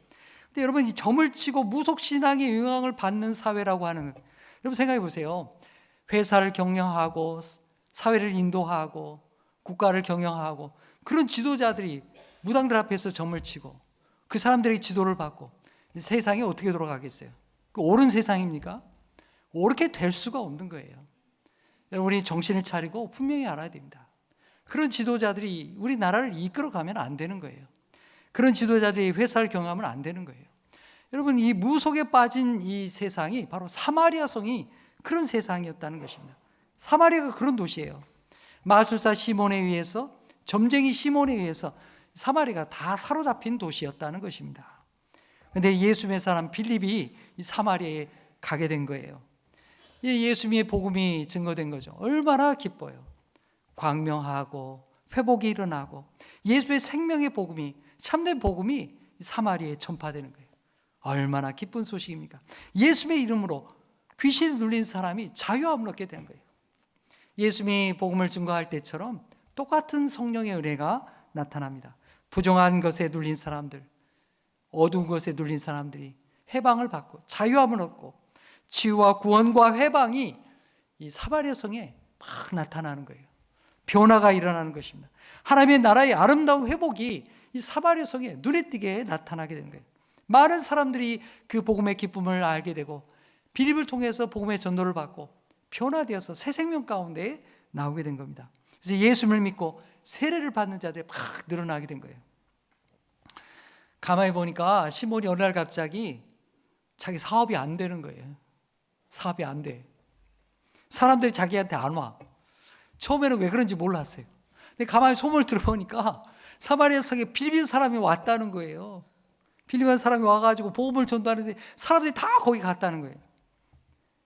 근데 여러분, 이 점을 치고 무속 신앙의 영향을 받는 사회라고 하는, 여러분 생각해 보세요. 회사를 경영하고 사회를 인도하고 국가를 경영하고 그런 지도자들이 무당들 앞에서 점을 치고 그 사람들에게 지도를 받고 세상이 어떻게 돌아가겠어요? 그 옳은 세상입니까? 옳게 될 수가 없는 거예요. 우리 정신을 차리고 분명히 알아야 됩니다. 그런 지도자들이 우리나라를 이끌어가면 안 되는 거예요. 그런 지도자들이 회사를 경영하면 안 되는 거예요. 여러분, 이 무속에 빠진 이 세상이 바로 사마리아 성이 그런 세상이었다는 것입니다. 사마리아가 그런 도시예요. 마술사 시몬에 의해서, 점쟁이 시몬에 의해서 사마리아가 다 사로잡힌 도시였다는 것입니다. 그런데 예수님의 사람 빌립이 이 사마리아에 가게 된 거예요. 예수님의 복음이 증거된 거죠. 얼마나 기뻐요. 광명하고 회복이 일어나고 예수의 생명의 복음이, 참된 복음이 사마리아에 전파되는 거예요. 얼마나 기쁜 소식입니까? 예수님의 이름으로 귀신을 눌린 사람이 자유함을 얻게 된 거예요. 예수님이 복음을 증거할 때처럼 똑같은 성령의 은혜가 나타납니다. 부정한 것에 눌린 사람들, 어두운 것에 눌린 사람들이 해방을 받고 자유함을 얻고 치유와 구원과 해방이 이 사마리아 성에 막 나타나는 거예요. 변화가 일어나는 것입니다. 하나님의 나라의 아름다운 회복이 이 사마리아 성에 눈에 띄게 나타나게 되는 거예요. 많은 사람들이 그 복음의 기쁨을 알게 되고 빌립을 통해서 복음의 전도를 받고 변화되어서 새 생명 가운데 나오게 된 겁니다. 그래서 예수님을 믿고 세례를 받는 자들이 막 늘어나게 된 거예요. 가만히 보니까 시몬이 어느 날 갑자기 자기 사업이 안 되는 거예요. 사업이 안 돼. 사람들이 자기한테 안 와. 처음에는 왜 그런지 몰랐어요. 근데 가만히 소문을 들어보니까 사마리아 성에 빌립 사람이 왔다는 거예요. 빌립 사람이 와가지고 복음을 전도하는데 사람들이 다 거기 갔다는 거예요.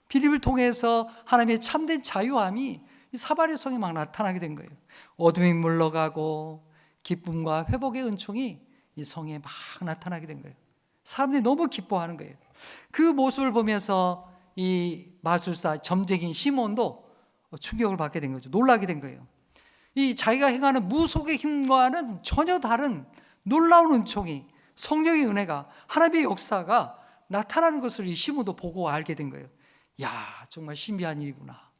빌립을 통해서 하나님의 참된 자유함이 이 사마리아 성에 막 나타나게 된 거예요. 어둠이 물러가고 기쁨과 회복의 은총이 이 성에 막 나타나게 된 거예요. 사람들이 너무 기뻐하는 거예요. 그 모습을 보면서 이 마술사 점쟁이 시몬도 충격을 받게 된 거죠. 놀라게 된 거예요. 이 자기가 행하는 무속의 힘과는 전혀 다른 놀라운 은총이, 성령의 은혜가, 하나님의 역사가 나타나는 것을 이 시몬도 보고 알게 된 거예요. 야, 정말 신비한 일이구나.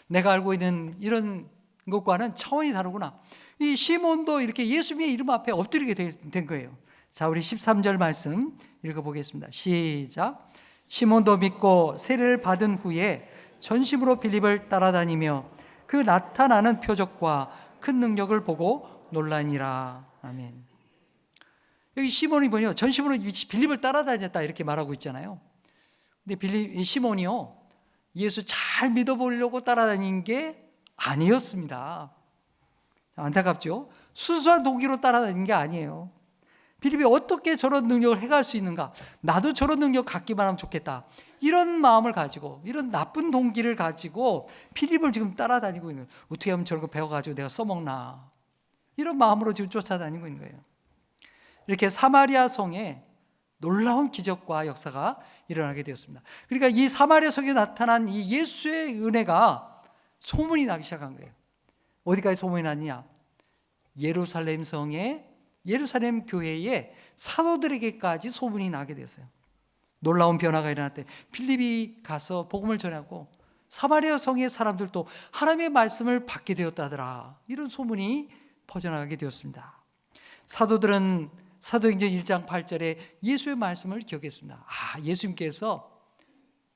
내가 알고 있는 이런 것과는 차원이 다르구나. 이 시몬도 이렇게 예수님의 이름 앞에 엎드리게 된 거예요. 자, 우리 13절 말씀 읽어보겠습니다. 시작. 시몬도 믿고 세례를 받은 후에 전심으로 빌립을 따라다니며 그 나타나는 표적과 큰 능력을 보고 놀라니라. 아멘. 여기 시몬이 뭐냐? 전심으로 빌립을 따라다녔다 이렇게 말하고 있잖아요. 근데 시몬이요, 예수 잘 믿어보려고 따라다닌 게 아니었습니다. 안타깝죠? 순수한 동기로 따라다닌 게 아니에요. 빌립이 어떻게 저런 능력을 해갈 수 있는가? 나도 저런 능력 갖기만 하면 좋겠다. 이런 마음을 가지고, 이런 나쁜 동기를 가지고 빌립을 지금 따라다니고 있는 거예요. 어떻게 하면 저런 거 배워가지고 내가 써먹나? 이런 마음으로 지금 쫓아다니고 있는 거예요. 이렇게 사마리아 성에 놀라운 기적과 역사가 일어나게 되었습니다. 그러니까 이 사마리아 성에 나타난 이 예수의 은혜가 소문이 나기 시작한 거예요. 어디까지 소문이 났냐? 예루살렘 성에, 예루살렘 교회에 사도들에게까지 소문이 나게 되었어요. 놀라운 변화가 일어났대. 필립이 가서 복음을 전하고 사마리아 성의 사람들도 하나님의 말씀을 받게 되었다더라. 이런 소문이 퍼져나가게 되었습니다. 사도들은 사도행전 1장 8절에 예수의 말씀을 기억했습니다. 예수님께서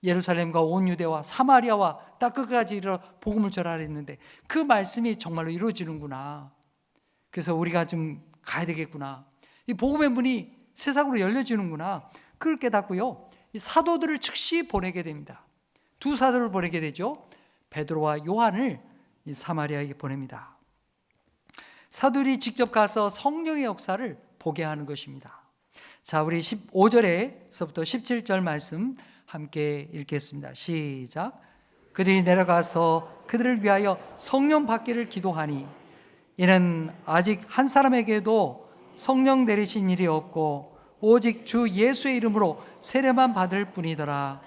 예루살렘과 온 유대와 사마리아와 땅 끝까지 이르러 복음을 전하라 했는데 그 말씀이 정말로 이루어지는구나. 그래서 우리가 좀 가야 되겠구나. 이 복음의 문이 세상으로 열려지는구나. 그걸 깨닫고요. 이 사도들을 즉시 보내게 됩니다. 두 사도를 보내게 되죠. 베드로와 요한을 이 사마리아에게 보냅니다. 사도들이 직접 가서 성령의 역사를 보게 하는 것입니다. 자, 우리 15절에서부터 17절 말씀 함께 읽겠습니다. 시작. 그들이 내려가서 그들을 위하여 성령 받기를 기도하니 이는 아직 한 사람에게도 성령 내리신 일이 없고 오직 주 예수의 이름으로 세례만 받을 뿐이더라.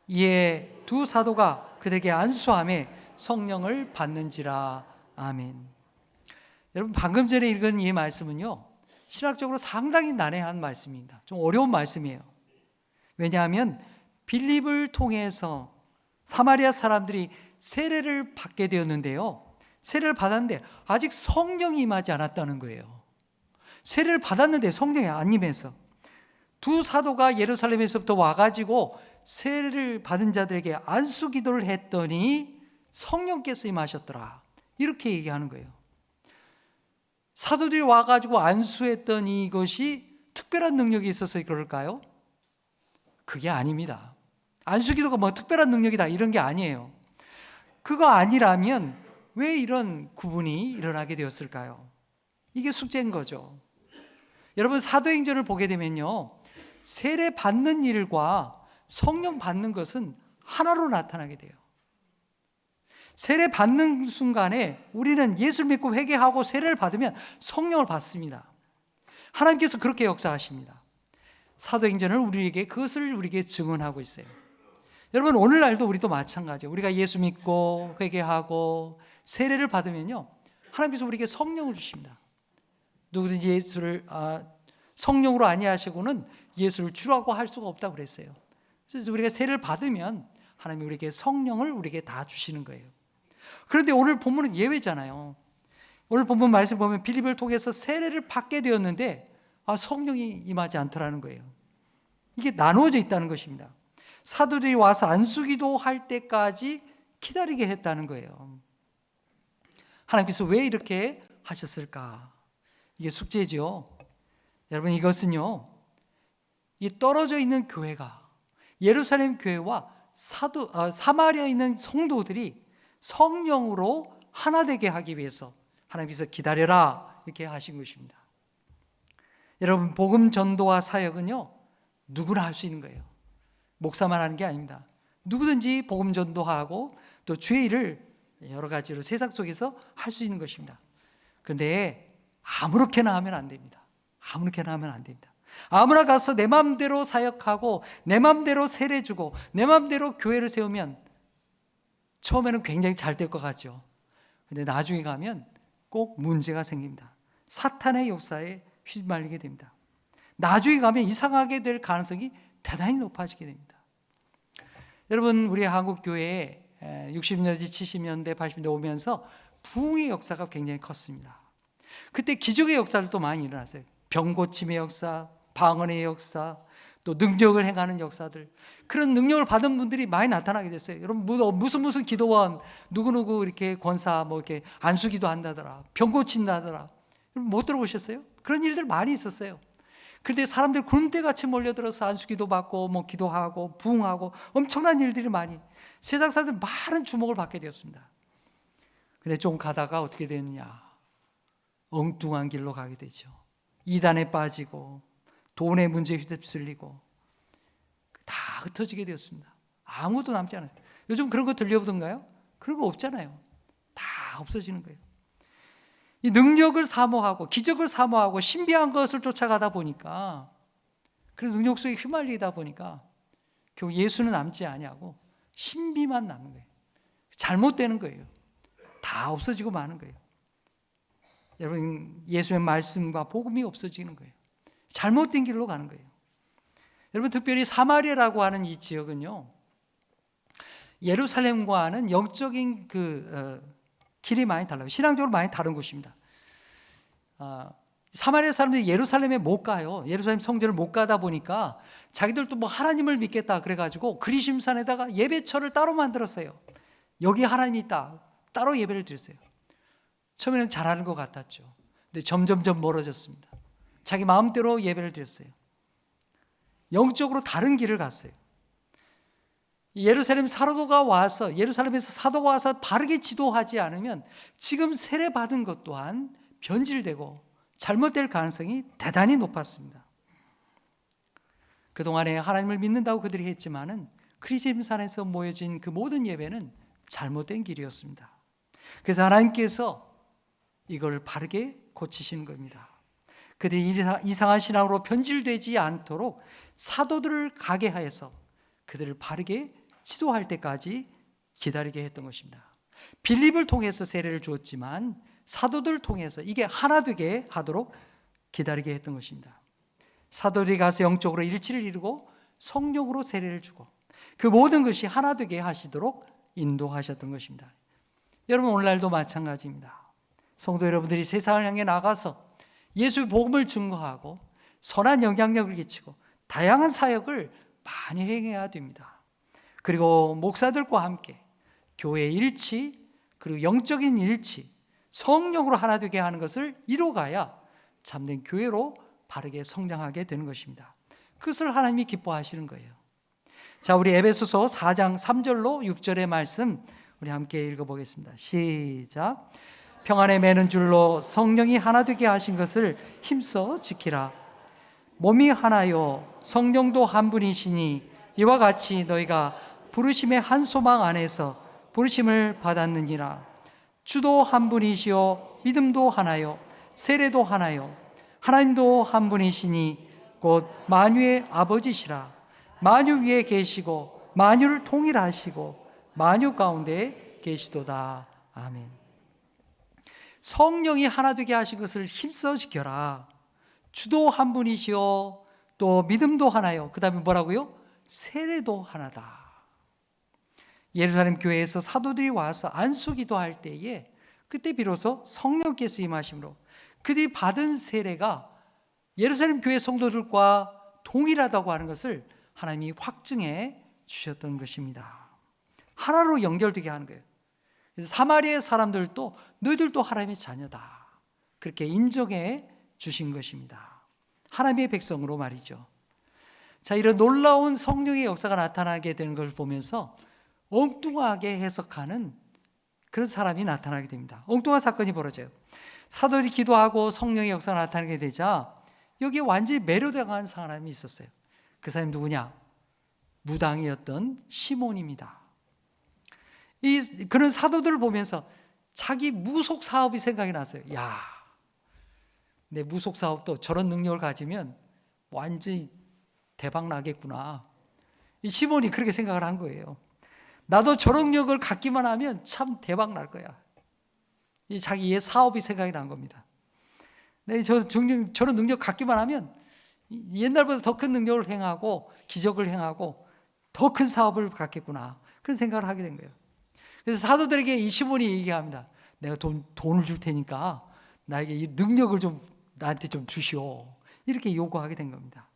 이에 두 사도가 그들에게 안수하며 성령을 받는지라. 아멘. 여러분, 방금 전에 읽은 이 말씀은요, 신학적으로 상당히 난해한 말씀입니다. 좀 어려운 말씀이에요. 왜냐하면 빌립을 통해서 사마리아 사람들이 세례를 받게 되었는데요, 세례를 받았는데 아직 성령이 임하지 않았다는 거예요. 세례를 받았는데 성령이 안 임해서 두 사도가 예루살렘에서부터 와가지고 세례를 받은 자들에게 안수 기도를 했더니 성령께서 임하셨더라. 이렇게 얘기하는 거예요. 사도들이 와가지고 안수했던 이것이 특별한 능력이 있어서 그럴까요? 그게 아닙니다. 안수기도가 뭐 특별한 능력이다 이런 게 아니에요. 그거 아니라면 왜 이런 구분이 일어나게 되었을까요? 이게 숙제인 거죠. 여러분, 사도행전을 보게 되면요, 세례 받는 일과 성령 받는 것은 하나로 나타나게 돼요. 세례 받는 순간에 우리는 예수를 믿고 회개하고 세례를 받으면 성령을 받습니다. 하나님께서 그렇게 역사하십니다. 사도행전을 우리에게 그것을 우리에게 증언하고 있어요. 여러분, 오늘날도 우리도 마찬가지예요. 우리가 예수 믿고 회개하고 세례를 받으면요, 하나님께서 우리에게 성령을 주십니다. 누구든지 예수를 성령으로 아니하시고는 예수를 주라고 할 수가 없다고 그랬어요. 그래서 우리가 세례를 받으면 하나님이 우리에게 성령을 우리에게 다 주시는 거예요. 그런데 오늘 본문은 예외잖아요. 오늘 본문 말씀 보면 빌립을 통해서 세례를 받게 되었는데 성령이 임하지 않더라는 거예요. 이게 나누어져 있다는 것입니다. 사도들이 와서 안수기도 할 때까지 기다리게 했다는 거예요. 하나님께서 왜 이렇게 하셨을까? 이게 숙제죠. 여러분, 이것은요, 이 떨어져 있는 교회가, 예루살렘 교회와 사마리아에 있는 성도들이 성령으로 하나 되게 하기 위해서 하나님께서 기다려라 이렇게 하신 것입니다. 여러분, 복음 전도와 사역은요, 누구나 할 수 있는 거예요. 목사만 하는 게 아닙니다. 누구든지 복음 전도하고 또 주의 일을 여러 가지로 세상 속에서 할 수 있는 것입니다. 그런데 아무렇게나 하면 안 됩니다. 아무렇게나 하면 안 됩니다. 아무나 가서 내 마음대로 사역하고 내 마음대로 세례 주고 내 마음대로 교회를 세우면 처음에는 굉장히 잘 될 것 같죠. 근데 나중에 가면 꼭 문제가 생깁니다. 사탄의 역사에 휘말리게 됩니다. 나중에 가면 이상하게 될 가능성이 대단히 높아지게 됩니다. 여러분, 우리 한국 교회에 60년대, 70년대, 80년대 오면서 부흥의 역사가 굉장히 컸습니다. 그때 기적의 역사들도 많이 일어났어요. 병 고침의 역사, 방언의 역사, 또 능력을 행하는 역사들, 그런 능력을 받은 분들이 많이 나타나게 됐어요. 여러분, 무슨 기도원, 누구누구 이렇게 권사 이렇게 안수기도 한다더라, 병 고친다더라. 여러분, 못 들어보셨어요? 그런 일들 많이 있었어요. 그런데 사람들 군대같이 몰려들어서 안수기도 받고 기도하고 부흥하고 엄청난 일들이 많이, 세상 사람들 많은 주목을 받게 되었습니다. 근데 좀 가다가 어떻게 되느냐, 엉뚱한 길로 가게 되죠. 이단에 빠지고 돈의 문제에 휘휩쓸리고 다 흩어지게 되었습니다. 아무도 남지 않아요. 요즘 그런 거 들려보던가요? 그런 거 없잖아요. 다 없어지는 거예요. 이 능력을 사모하고 기적을 사모하고 신비한 것을 쫓아가다 보니까, 그 능력 속에 휘말리다 보니까 결국 예수는 남지 아니하고 신비만 남는 거예요. 잘못되는 거예요. 다 없어지고 마는 거예요. 여러분, 예수의 말씀과 복음이 없어지는 거예요. 잘못된 길로 가는 거예요. 여러분, 특별히 사마리아라고 하는 이 지역은요, 예루살렘과는 영적인 길이 많이 달라요. 신앙적으로 많이 다른 곳입니다. 사마리아 사람들이 예루살렘에 못 가요. 예루살렘 성전을 못 가다 보니까 자기들도 뭐 하나님을 믿겠다 그래가지고 그리심산에다가 예배처를 따로 만들었어요. 여기 하나님이 있다, 따로 예배를 드렸어요. 처음에는 잘하는 것 같았죠. 근데 점점점 멀어졌습니다. 자기 마음대로 예배를 드렸어요. 영적으로 다른 길을 갔어요. 예루살렘 사도가 와서, 예루살렘에서 사도가 와서 바르게 지도하지 않으면 지금 세례 받은 것 또한 변질되고 잘못될 가능성이 대단히 높았습니다. 그동안에 하나님을 믿는다고 그들이 했지만은 그리심산에서 모여진 그 모든 예배는 잘못된 길이었습니다. 그래서 하나님께서 이걸 바르게 고치시는 겁니다. 그들이 이상한 신앙으로 변질되지 않도록 사도들을 가게 하여서 그들을 바르게 지도할 때까지 기다리게 했던 것입니다. 빌립을 통해서 세례를 주었지만 사도들을 통해서 이게 하나 되게 하도록 기다리게 했던 것입니다. 사도들이 가서 영적으로 일치를 이루고 성령으로 세례를 주고 그 모든 것이 하나 되게 하시도록 인도하셨던 것입니다. 여러분, 오늘날도 마찬가지입니다. 성도 여러분들이 세상을 향해 나가서 예수의 복음을 증거하고 선한 영향력을 끼치고 다양한 사역을 많이 행해야 됩니다. 그리고 목사들과 함께 교회의 일치, 그리고 영적인 일치, 성령으로 하나 되게 하는 것을 이루어가야 참된 교회로 바르게 성장하게 되는 것입니다. 그것을 하나님이 기뻐하시는 거예요. 자, 우리 에베소서 4장 3절로 6절의 말씀 우리 함께 읽어보겠습니다. 시작. 평안에 매는 줄로 성령이 하나 되게 하신 것을 힘써 지키라. 몸이 하나요 성령도 한 분이시니 이와 같이 너희가 부르심의 한 소망 안에서 부르심을 받았느니라. 주도 한 분이시요 믿음도 하나요 세례도 하나요 하나님도 한 분이시니 곧 만유의 아버지시라. 만유 위에 계시고 만유를 통일하시고 만유 가운데 계시도다. 아멘. 성령이 하나 되게 하신 것을 힘써 지켜라. 주도 한 분이시요 또 믿음도 하나요. 그 다음에 뭐라고요? 세례도 하나다. 예루살렘 교회에서 사도들이 와서 안수기도 할 때에 그때 비로소 성령께서 임하심으로 그들이 받은 세례가 예루살렘 교회 성도들과 동일하다고 하는 것을 하나님이 확증해 주셨던 것입니다. 하나로 연결되게 하는 거예요. 그래서 사마리아 사람들도 너희들도 하나님의 자녀다, 그렇게 인정해 주신 것입니다. 하나님의 백성으로 말이죠. 자, 이런 놀라운 성령의 역사가 나타나게 되는 걸 보면서 엉뚱하게 해석하는 그런 사람이 나타나게 됩니다. 엉뚱한 사건이 벌어져요. 사도들이 기도하고 성령의 역사가 나타나게 되자 여기에 완전히 매료당한 사람이 있었어요. 그 사람이 누구냐? 무당이었던 시몬입니다. 그런 사도들을 보면서 자기 무속 사업이 생각이 났어요. 야, 내 무속 사업도 저런 능력을 가지면 완전히 대박 나겠구나. 이 시몬이 그렇게 생각을 한 거예요. 나도 저런 능력을 갖기만 하면 참 대박 날 거야. 이 자기의 사업이 생각이 난 겁니다. 저런 능력 갖기만 하면 옛날보다 더 큰 능력을 행하고 기적을 행하고 더 큰 사업을 갖겠구나. 그런 생각을 하게 된 거예요. 그래서 사도들에게 이 시몬이 얘기합니다. 내가 돈을 줄 테니까 나에게 이 능력을 좀 나한테 좀 주시오. 이렇게 요구하게 된 겁니다.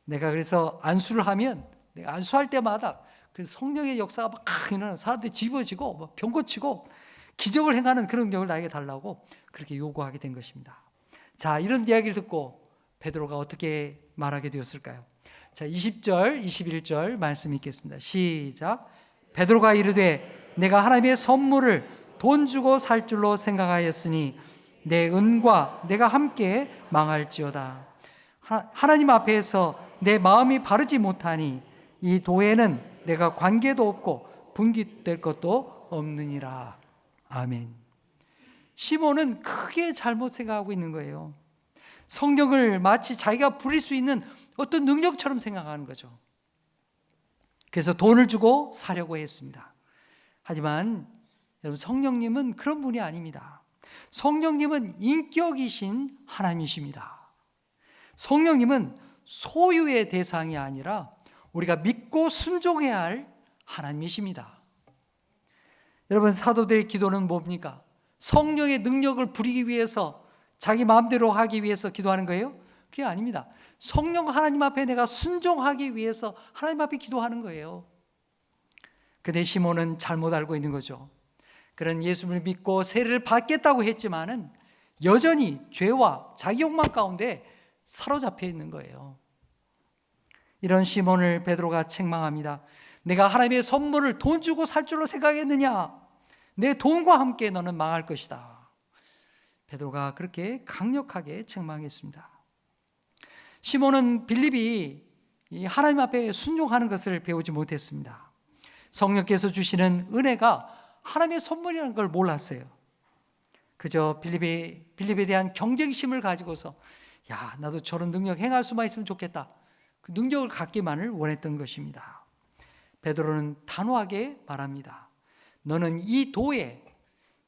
내가 그래서 안수를 하면 내가 안수할 때마다 그 성령의 역사가 막 일어나는 사람들이 집어지고 막 병 고치고 기적을 행하는 그런 능력을 나에게 달라고 그렇게 요구하게 된 것입니다. 자, 이런 이야기를 듣고 베드로가 어떻게 말하게 되었을까요? 자, 20절, 21절 말씀 읽겠습니다. 시작. 베드로가 이르되 내가 하나님의 선물을 돈 주고 살 줄로 생각하였으니 내 은과 내가 함께 망할지어다. 하나님 앞에서 내 마음이 바르지 못하니 이 도에는 내가 관계도 없고 분깃될 것도 없느니라. 아멘. 시몬은 크게 잘못 생각하고 있는 거예요. 성령을 마치 자기가 부릴 수 있는 어떤 능력처럼 생각하는 거죠. 그래서 돈을 주고 사려고 했습니다. 하지만 여러분, 성령님은 그런 분이 아닙니다. 성령님은 인격이신 하나님이십니다. 성령님은 소유의 대상이 아니라 우리가 믿고 순종해야 할 하나님이십니다. 여러분, 사도들의 기도는 뭡니까? 성령의 능력을 부리기 위해서, 자기 마음대로 하기 위해서 기도하는 거예요? 그게 아닙니다. 성령 하나님 앞에 내가 순종하기 위해서 하나님 앞에 기도하는 거예요. 근데 시몬은 잘못 알고 있는 거죠. 그런 예수를 믿고 세례를 받겠다고 했지만은 여전히 죄와 자기 욕망 가운데 사로잡혀 있는 거예요. 이런 시몬을 베드로가 책망합니다. 내가 하나님의 선물을 돈 주고 살 줄로 생각했느냐? 내 돈과 함께 너는 망할 것이다. 베드로가 그렇게 강력하게 책망했습니다. 시몬은 빌립이 하나님 앞에 순종하는 것을 배우지 못했습니다. 성령께서 주시는 은혜가 하나님의 선물이라는 걸 몰랐어요. 그저 빌립에 대한 경쟁심을 가지고서 야, 나도 저런 능력 행할 수만 있으면 좋겠다. 그 능력을 갖기만을 원했던 것입니다. 베드로는 단호하게 말합니다. 너는 이 도에,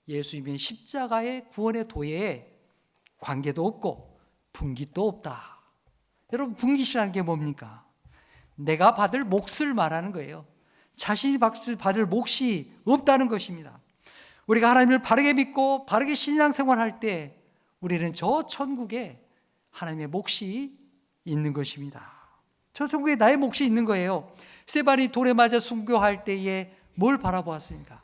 예수님의 십자가의 구원의 도에 관계도 없고 분깃도 없다. 여러분, 분깃이라는 게 뭡니까? 내가 받을 몫을 말하는 거예요. 자신이 받을 몫이 없다는 것입니다. 우리가 하나님을 바르게 믿고 바르게 신앙생활할 때 우리는 저 천국에 하나님의 몫이 있는 것입니다. 저 천국에 나의 몫이 있는 거예요. 스데반이 돌에 맞아 순교할 때에 뭘 바라보았습니까?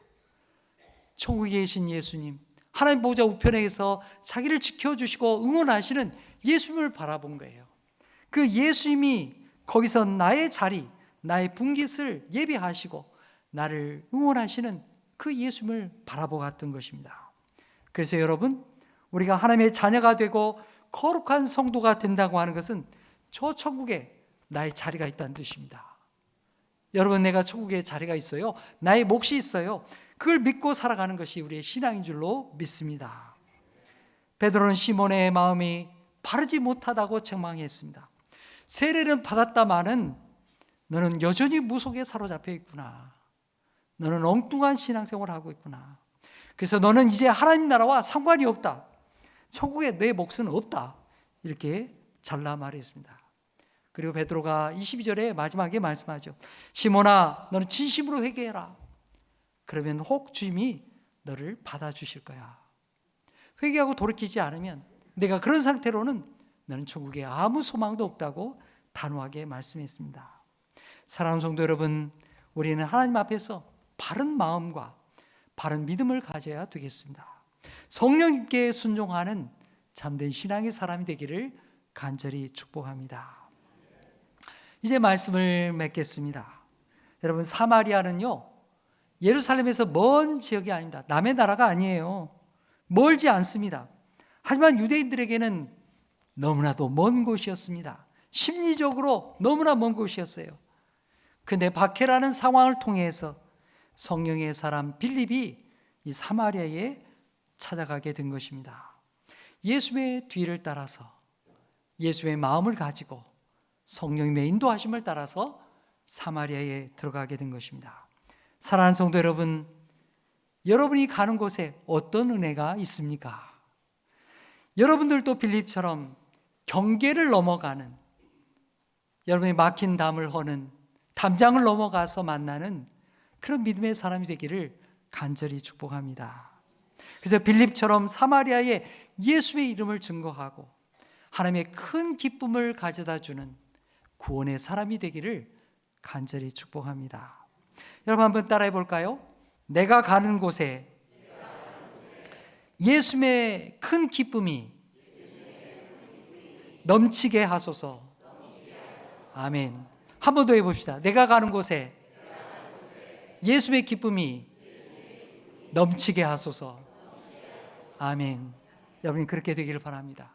천국에 계신 예수님, 하나님 보좌 우편에서 자기를 지켜주시고 응원하시는 예수님을 바라본 거예요. 그 예수님이 거기서 나의 자리, 나의 분깃을 예비하시고 나를 응원하시는 그 예수님을 바라보았던 것입니다. 그래서 여러분, 우리가 하나님의 자녀가 되고 거룩한 성도가 된다고 하는 것은 저 천국에 나의 자리가 있다는 뜻입니다. 여러분, 내가 천국에 자리가 있어요. 나의 몫이 있어요. 그걸 믿고 살아가는 것이 우리의 신앙인 줄로 믿습니다. 베드로는 시몬의 마음이 바르지 못하다고 책망했습니다. 세례는 받았다마는 너는 여전히 무속에 사로잡혀 있구나. 너는 엉뚱한 신앙생활을 하고 있구나. 그래서 너는 이제 하나님 나라와 상관이 없다. 천국에 내 몫은 없다. 이렇게 잘라 말했습니다. 그리고 베드로가 22절에 마지막에 말씀하죠. 시몬아, 너는 진심으로 회개해라. 그러면 혹 주님이 너를 받아주실 거야. 회개하고 돌이키지 않으면, 내가 그런 상태로는 너는 천국에 아무 소망도 없다고 단호하게 말씀했습니다. 사랑하는 성도 여러분, 우리는 하나님 앞에서 바른 마음과 바른 믿음을 가져야 되겠습니다. 성령님께 순종하는 참된 신앙의 사람이 되기를 간절히 축복합니다. 이제 말씀을 맺겠습니다. 여러분, 사마리아는요, 예루살렘에서 먼 지역이 아닙니다. 남의 나라가 아니에요. 멀지 않습니다. 하지만 유대인들에게는 너무나도 먼 곳이었습니다. 심리적으로 너무나 먼 곳이었어요. 근데 박해라는 상황을 통해서 성령의 사람 빌립이 이 사마리아에 찾아가게 된 것입니다. 예수의 뒤를 따라서, 예수의 마음을 가지고 성령님의 인도하심을 따라서 사마리아에 들어가게 된 것입니다. 사랑하는 성도 여러분, 여러분이 가는 곳에 어떤 은혜가 있습니까? 여러분들도 빌립처럼 경계를 넘어가는, 여러분이 막힌 담을 허는, 담장을 넘어가서 만나는 그런 믿음의 사람이 되기를 간절히 축복합니다. 그래서 빌립처럼 사마리아에 예수의 이름을 증거하고 하나님의 큰 기쁨을 가져다 주는 구원의 사람이 되기를 간절히 축복합니다. 여러분, 한번 따라해 볼까요? 내가 가는 곳에 예수의 큰 기쁨이 넘치게 하소서. 아멘. 한 번 더 해봅시다. 내가 가는 곳에 예수의 기쁨이 넘치게 하소서. 아멘. 여러분이 그렇게 되기를 바랍니다.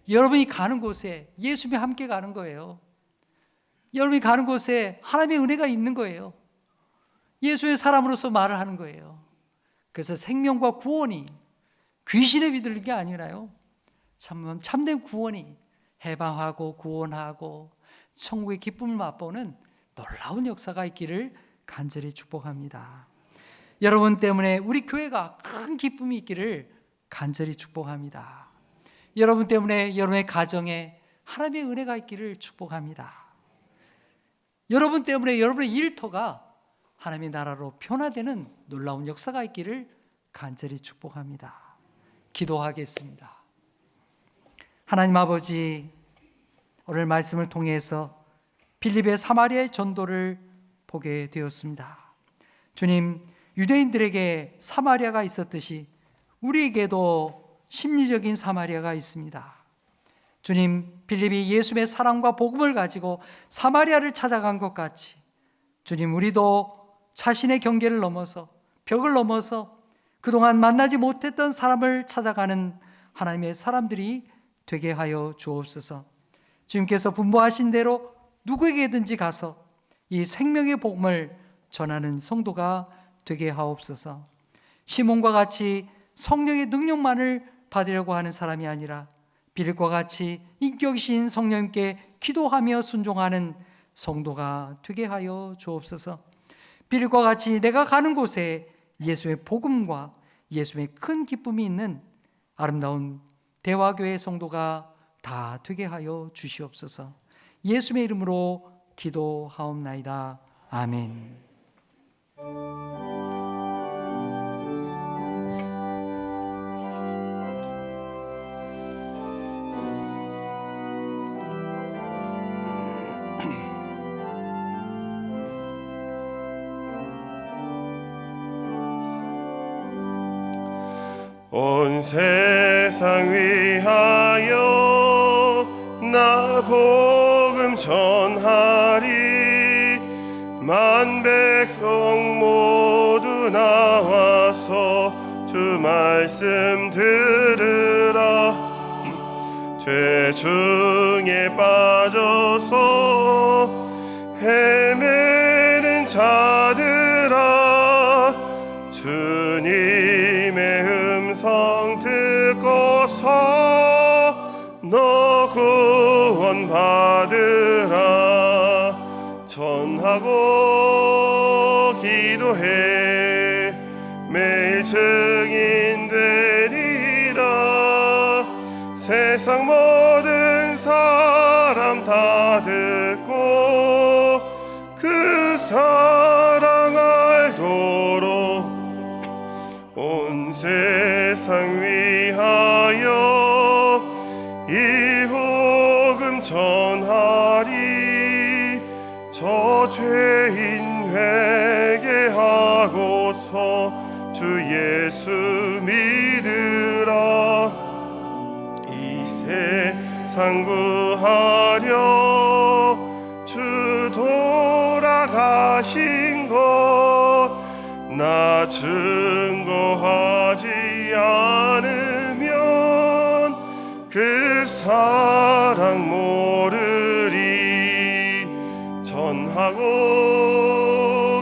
여러분이 가는 곳에 예수님이 함께 가는 거예요. 여러분이 가는 곳에 하나님의 은혜가 있는 거예요. 예수의 사람으로서 말을 하는 거예요. 그래서 생명과 구원이 귀신에 비들린 게 아니라요, 참된 구원이 해방하고 구원하고 천국의 기쁨을 맛보는 놀라운 역사가 있기를 간절히 축복합니다. 여러분 때문에 우리 교회가 큰 기쁨이 있기를 간절히 축복합니다. 여러분 때문에 여러분의 가정에 하나님의 은혜가 있기를 축복합니다. 여러분 때문에 여러분의 일터가 하나님의 나라로 변화되는 놀라운 역사가 있기를 간절히 축복합니다. 기도하겠습니다. 하나님 아버지, 오늘 말씀을 통해서 빌립의 사마리아의 전도를 보게 되었습니다. 주님, 유대인들에게 사마리아가 있었듯이 우리에게도 심리적인 사마리아가 있습니다. 주님, 빌립이 예수의 사랑과 복음을 가지고 사마리아를 찾아간 것 같이 주님, 우리도 자신의 경계를 넘어서 벽을 넘어서 그동안 만나지 못했던 사람을 찾아가는 하나님의 사람들이 되게 하여 주옵소서. 주님께서 분부하신 대로 누구에게든지 가서 이 생명의 복음을 전하는 성도가 되게 하옵소서. 시몬과 같이 성령의 능력만을 받으려고 하는 사람이 아니라 빌립과 같이 인격이신 성령님께 기도하며 순종하는 성도가 되게 하여 주옵소서. 빌립과 같이 내가 가는 곳에 예수의 복음과 예수의 큰 기쁨이 있는 아름다운 대화교회 성도가 다 되게 하여 주시옵소서. 예수의 이름으로 기도하옵나이다. 아멘. 온 세상 위하여 나 복음 전하리. 만 백성 모두 나와서 주 말씀 들으라. 죄 중에 빠져서 헤매는 자들아, 주님의 음성 듣고서 너 구원 받으라. 전하고 기도해 매일 증인 되리라. 세상 모든 사람 다 듣고 그 사랑 알도록 온 세상 위하여 이 복음 전하리. 저 죄인 회개하고서 주 예수 믿으라. 이 세상 구하려 주 돌아가신 것 나 증거하지 않으면 그 사랑 모르리. 전하고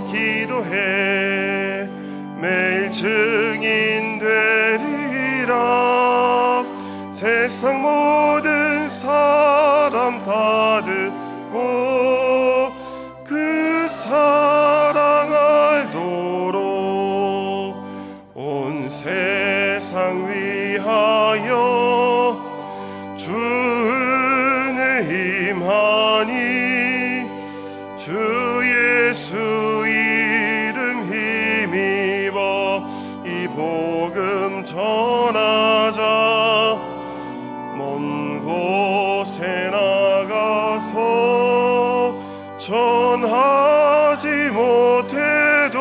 기도해 매일 증인 되리라. 세상 모든 사람 다 듣고 그 사랑 알도록 온 세상 위하여 주 은혜 임하니. 주 예수 이름 힘입어 이 복음 전하자. 먼 곳에 나가서 전하지 못해도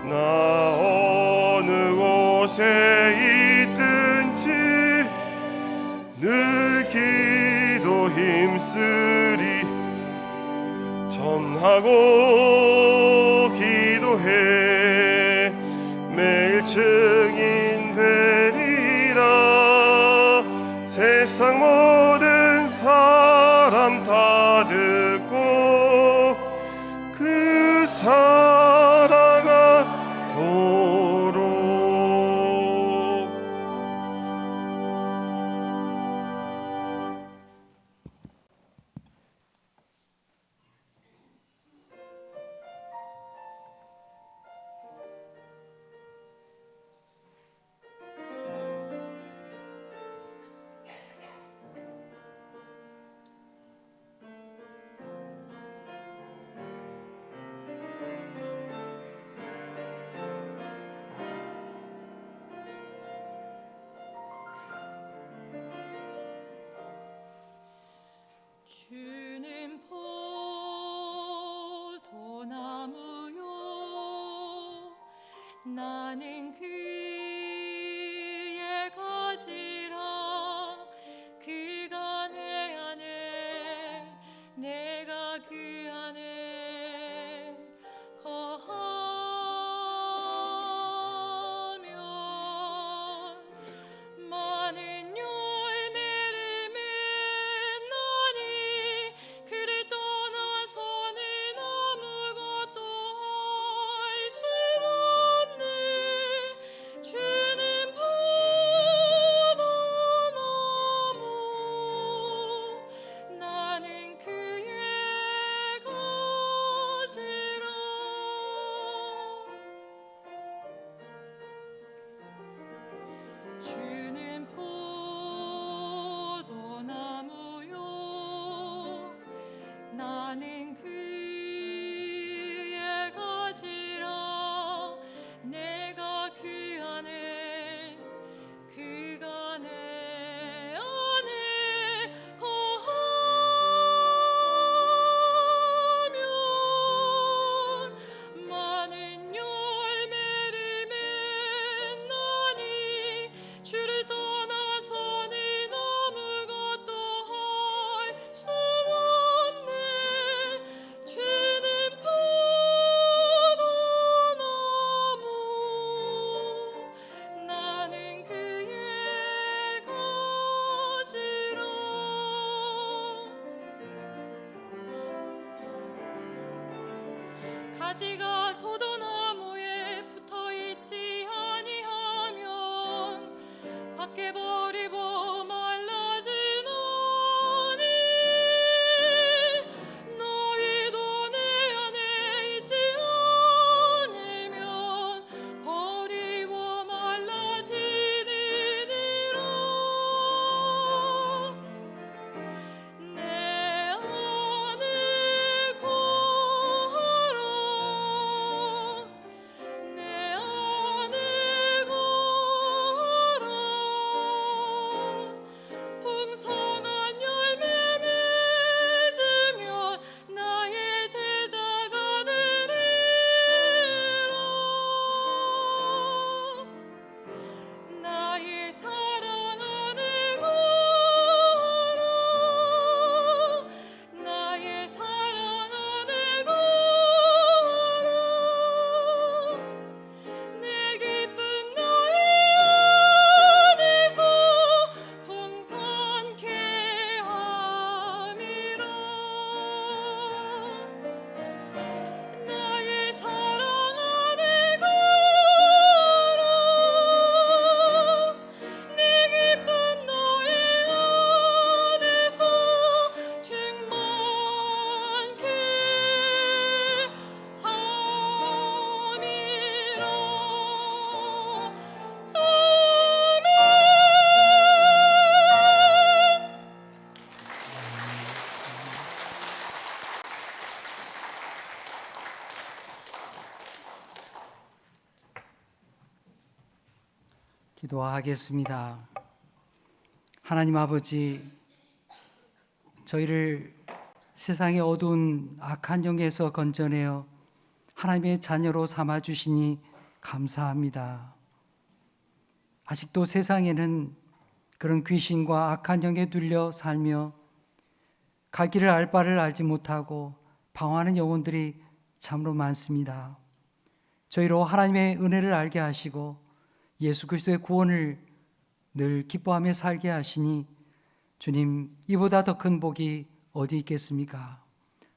나 어느 곳에 있든지 늘 기도 힘쓰리. 전하고 기도해 매일 증인 되리라. 세상 모든 사람 다 듣고 그 사랑하도록. 나는 그의 가지라 그가 내 안에 내가 그 안에 거하면 많은 열매를 맺나니 그를 떠나서는 아무것도 할 수 없네. 주는 포도나무 나는 그의 가지라. 주는 포도나무요 나는 그의 가지라 내가 그 안에 그가 내 안에 거하면 많은 열매를 맺나니 주를 떠나서는 아무것도 할 수 없네. 주는 포도나무 나는 그의 가지라. 가지가 포도나무에 붙어 있지 아니하면 밖에 버리고 말라지나니 너희도 내 안에 있지 않으면 버리고 말라지느니라. 내 안에 거하라 내 안에 거하라. 풍성한 열매 맺으면 나의 제자가 되리라. 나의 사랑 안에 거하라 나의 사랑 안에 거하라. 내 기쁨 너의 안에서 풍성케 함이라. 나의 사랑 안에 거하라 내 기쁨 너의 안에서 충만케 함이라. 기도하겠습니다. 하나님 아버지, 저희를 세상의 어두운 악한 영에서 건져내어 하나님의 자녀로 삼아 주시니 감사합니다. 아직도 세상에는 그런 귀신과 악한 영에 눌려 살며 갈 길을 알 바를 알지 못하고 방황하는 영혼들이 참으로 많습니다. 저희로 하나님의 은혜를 알게 하시고 예수 그리스도의 구원을 늘 기뻐하며 살게 하시니 주님, 이보다 더 큰 복이 어디 있겠습니까?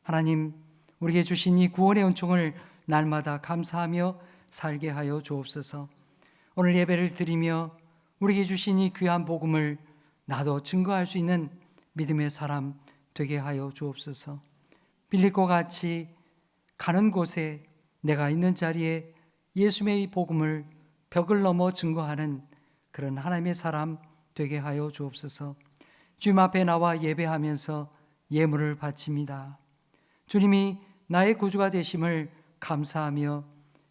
하나님, 우리에게 주신 이 구원의 은총을 날마다 감사하며 살게 하여 주옵소서. 오늘 예배를 드리며 우리에게 주신 이 귀한 복음을 나도 증거할 수 있는 믿음의 사람 되게 하여 주옵소서. 빌립과 같이 가는 곳에 내가 있는 자리에 예수의 이 복음을 벽을 넘어 증거하는 그런 하나님의 사람 되게 하여 주옵소서. 주님 앞에 나와 예배하면서 예물을 바칩니다. 주님이 나의 구주가 되심을 감사하며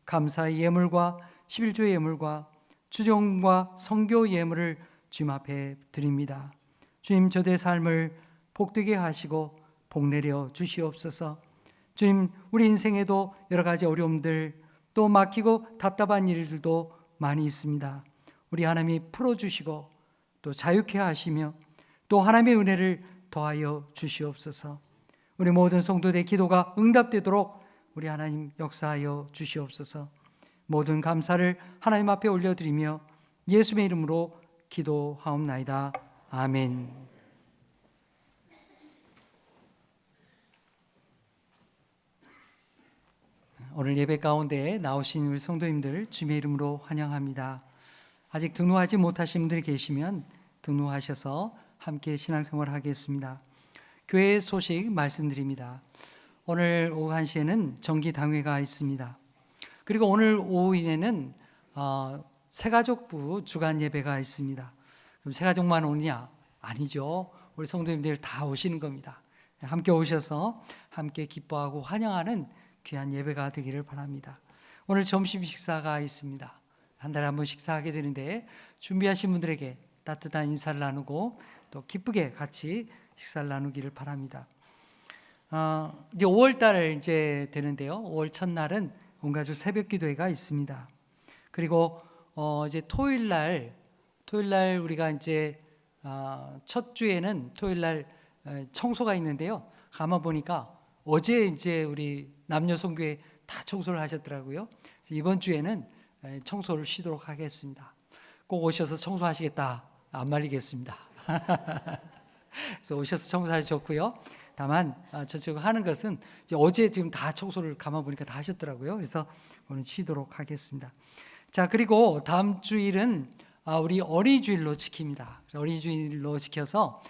감사의 예물과 11조의 예물과 주종과 성교 예물을 주님 앞에 드립니다. 주님, 저들의 삶을 복되게 하시고 복내려 주시옵소서. 주님, 우리 인생에도 여러 가지 어려움들 또 막히고 답답한 일들도 많이 있습니다. 우리 하나님이 풀어주시고 또 자유케 하시며 또 하나님의 은혜를 더하여 주시옵소서. 우리 모든 성도들의 기도가 응답되도록 우리 하나님 역사하여 주시옵소서. 모든 감사를 하나님 앞에 올려드리며 예수의 이름으로 기도하옵나이다. 아멘. 오늘 예배 가운데 나오신 우리 성도님들 주님의 이름으로 환영합니다. 아직 등록하지 못하신 분들이 계시면 등록하셔서 함께 신앙생활 하겠습니다. 교회 소식 말씀드립니다. 오늘 오후 1시에는 정기당회가 있습니다. 그리고 오늘 오후에는 새가족부 주간 예배가 있습니다. 그럼 새가족만 오냐? 아니죠. 우리 성도님들 다 오시는 겁니다. 함께 오셔서 함께 기뻐하고 환영하는 귀한 예배가 되기를 바랍니다. 오늘 점심 식사가 있습니다. 한 달에 한 번 식사하게 되는데 준비하신 분들에게 따뜻한 인사를 나누고 또 기쁘게 같이 식사를 나누기를 바랍니다. 이제 5월달 이제 되는데요. 5월 첫날은 온가족 새벽기도회가 있습니다. 그리고 이제 토요일날 우리가 이제 첫 주에는 토요일날 청소가 있는데요. 가만 보니까 어제 이제 우리 남녀 성교회 다 청소를 하셨더라고요. 이번 주에는 청소를 쉬도록 하겠습니다. 꼭 오셔서 청소하시겠다 안 말리겠습니다. 그래서 오셔서 청소하셨고요. 다만 저쪽 하는 것은 이제 어제 지금 다 청소를 가만 보니까 다 하셨더라고요. 그래서 오늘 쉬도록 하겠습니다. 자, 그리고 다음 주일은 우리 어린이주일로 지킵니다. 어린이주일로 지켜서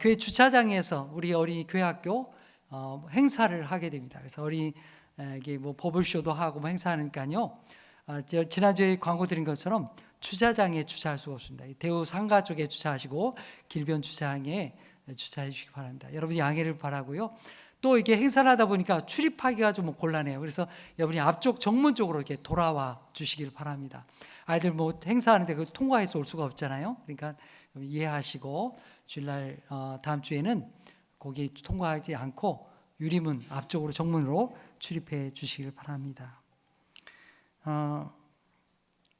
교회 주차장에서 우리 어린이 교회학교 행사를 하게 됩니다. 그래서 어린이에게 뭐 버블쇼도 하고 뭐 행사하니까요. 지난주에 광고 드린 것처럼 주차장에 주차할 수가 없습니다. 대우 상가 쪽에 주차하시고 길변 주차장에 주차해 주시기 바랍니다. 여러분이 양해를 바라고요. 또 이게 행사를 하다 보니까 출입하기가 좀 곤란해요. 그래서 여러분이 앞쪽 정문 쪽으로 이렇게 돌아와 주시길 바랍니다. 아이들 뭐 행사하는데 그 통과해서 올 수가 없잖아요. 그러니까 이해하시고 주일날 다음 주에는 거기 통과하지 않고 유리문 앞쪽으로 정문으로 출입해 주시길 바랍니다.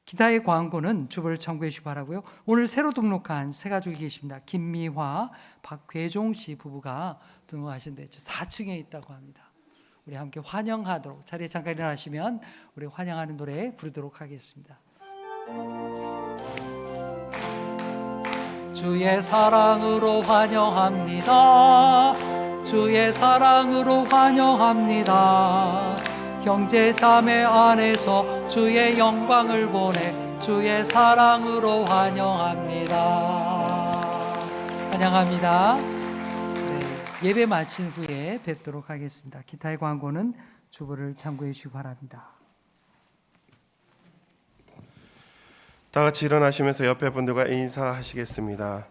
기타의 광고는 주보를 참고해 주시기 바라고요. 오늘 새로 등록한 세 가족이 계십니다. 김미화, 박괴종 씨 부부가 등록하신데 4층에 있다고 합니다. 우리 함께 환영하도록 자리에 잠깐 일어나시면 우리 환영하는 노래 부르도록 하겠습니다. 주의 사랑으로 환영합니다. 주의 사랑으로 환영합니다. 형제 자매 안에서 주의 영광을 보내 주의 사랑으로 환영합니다. 환영합니다. 네, 예배 마친 후에 뵙도록 하겠습니다. 기타의 광고는 주보를 참고해 주시기 바랍니다. 다 같이 일어나시면서 옆에 분들과 인사하시겠습니다.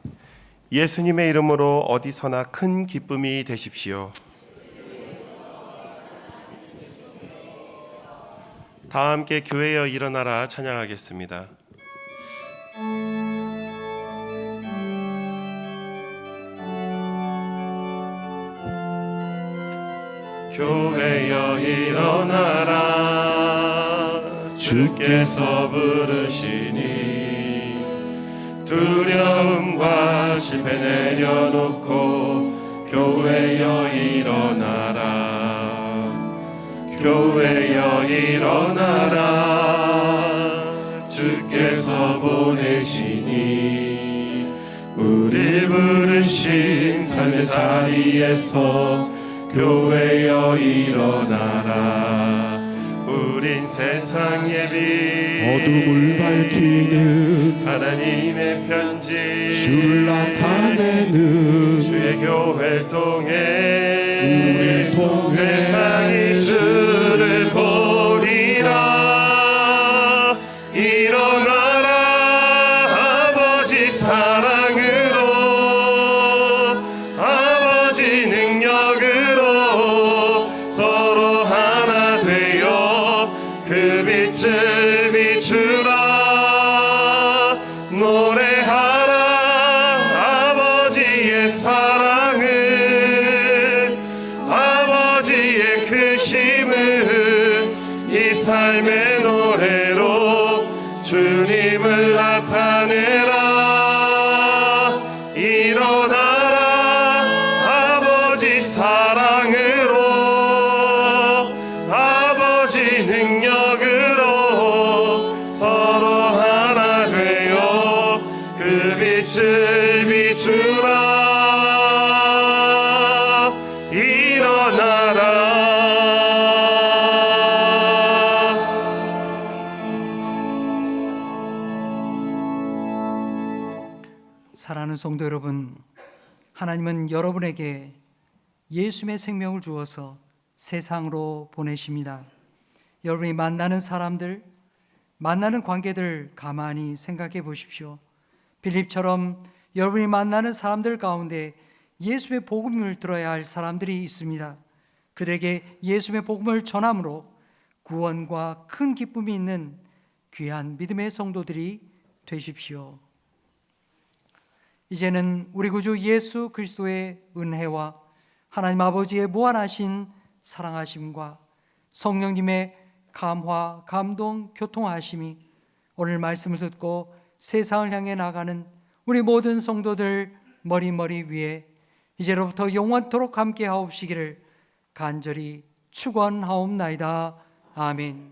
예수님의 이름으로 어디서나 큰 기쁨이 되십시오. 다 함께 교회여 일어나라 찬양하겠습니다. 교회여 일어나라 주께서 부르시니 두려움과 실패 내려놓고 교회여 일어나라 교회여 일어나라 주께서 보내시니 우릴 부르신 삶의 자리에서 교회여 일어나라 우린 세상의 빛 어둠을 밝히는 하나님의 편지 주를 나타내는 주의 교회 우리 통해 세상이 주를 보리라 일어나라 아버지 사랑으로 아버지 능력으로 서로 하나 되어 그 빛을 비추라 노래하라 아버지의 사랑을 아버지의 크신 나타내라. 일어나라. 아버지 사랑으로, 아버지 능력으로 서로 하나 되어 그 빛을 비추라. 일어나라. 사랑하는 성도 여러분, 하나님은 여러분에게 예수님의 생명을 주어서 세상으로 보내십니다. 여러분이 만나는 사람들, 만나는 관계들 가만히 생각해 보십시오. 빌립처럼 여러분이 만나는 사람들 가운데 예수의 복음을 들어야 할 사람들이 있습니다. 그들에게 예수의 복음을 전함으로 구원과 큰 기쁨이 있는 귀한 믿음의 성도들이 되십시오. 이제는 우리 구주 예수 그리스도의 은혜와 하나님 아버지의 무한하신 사랑하심과 성령님의 감화, 감동, 교통하심이 오늘 말씀을 듣고 세상을 향해 나가는 우리 모든 성도들 머리 위에 이제로부터 영원토록 함께 하옵시기를 간절히 축원하옵나이다. 아멘.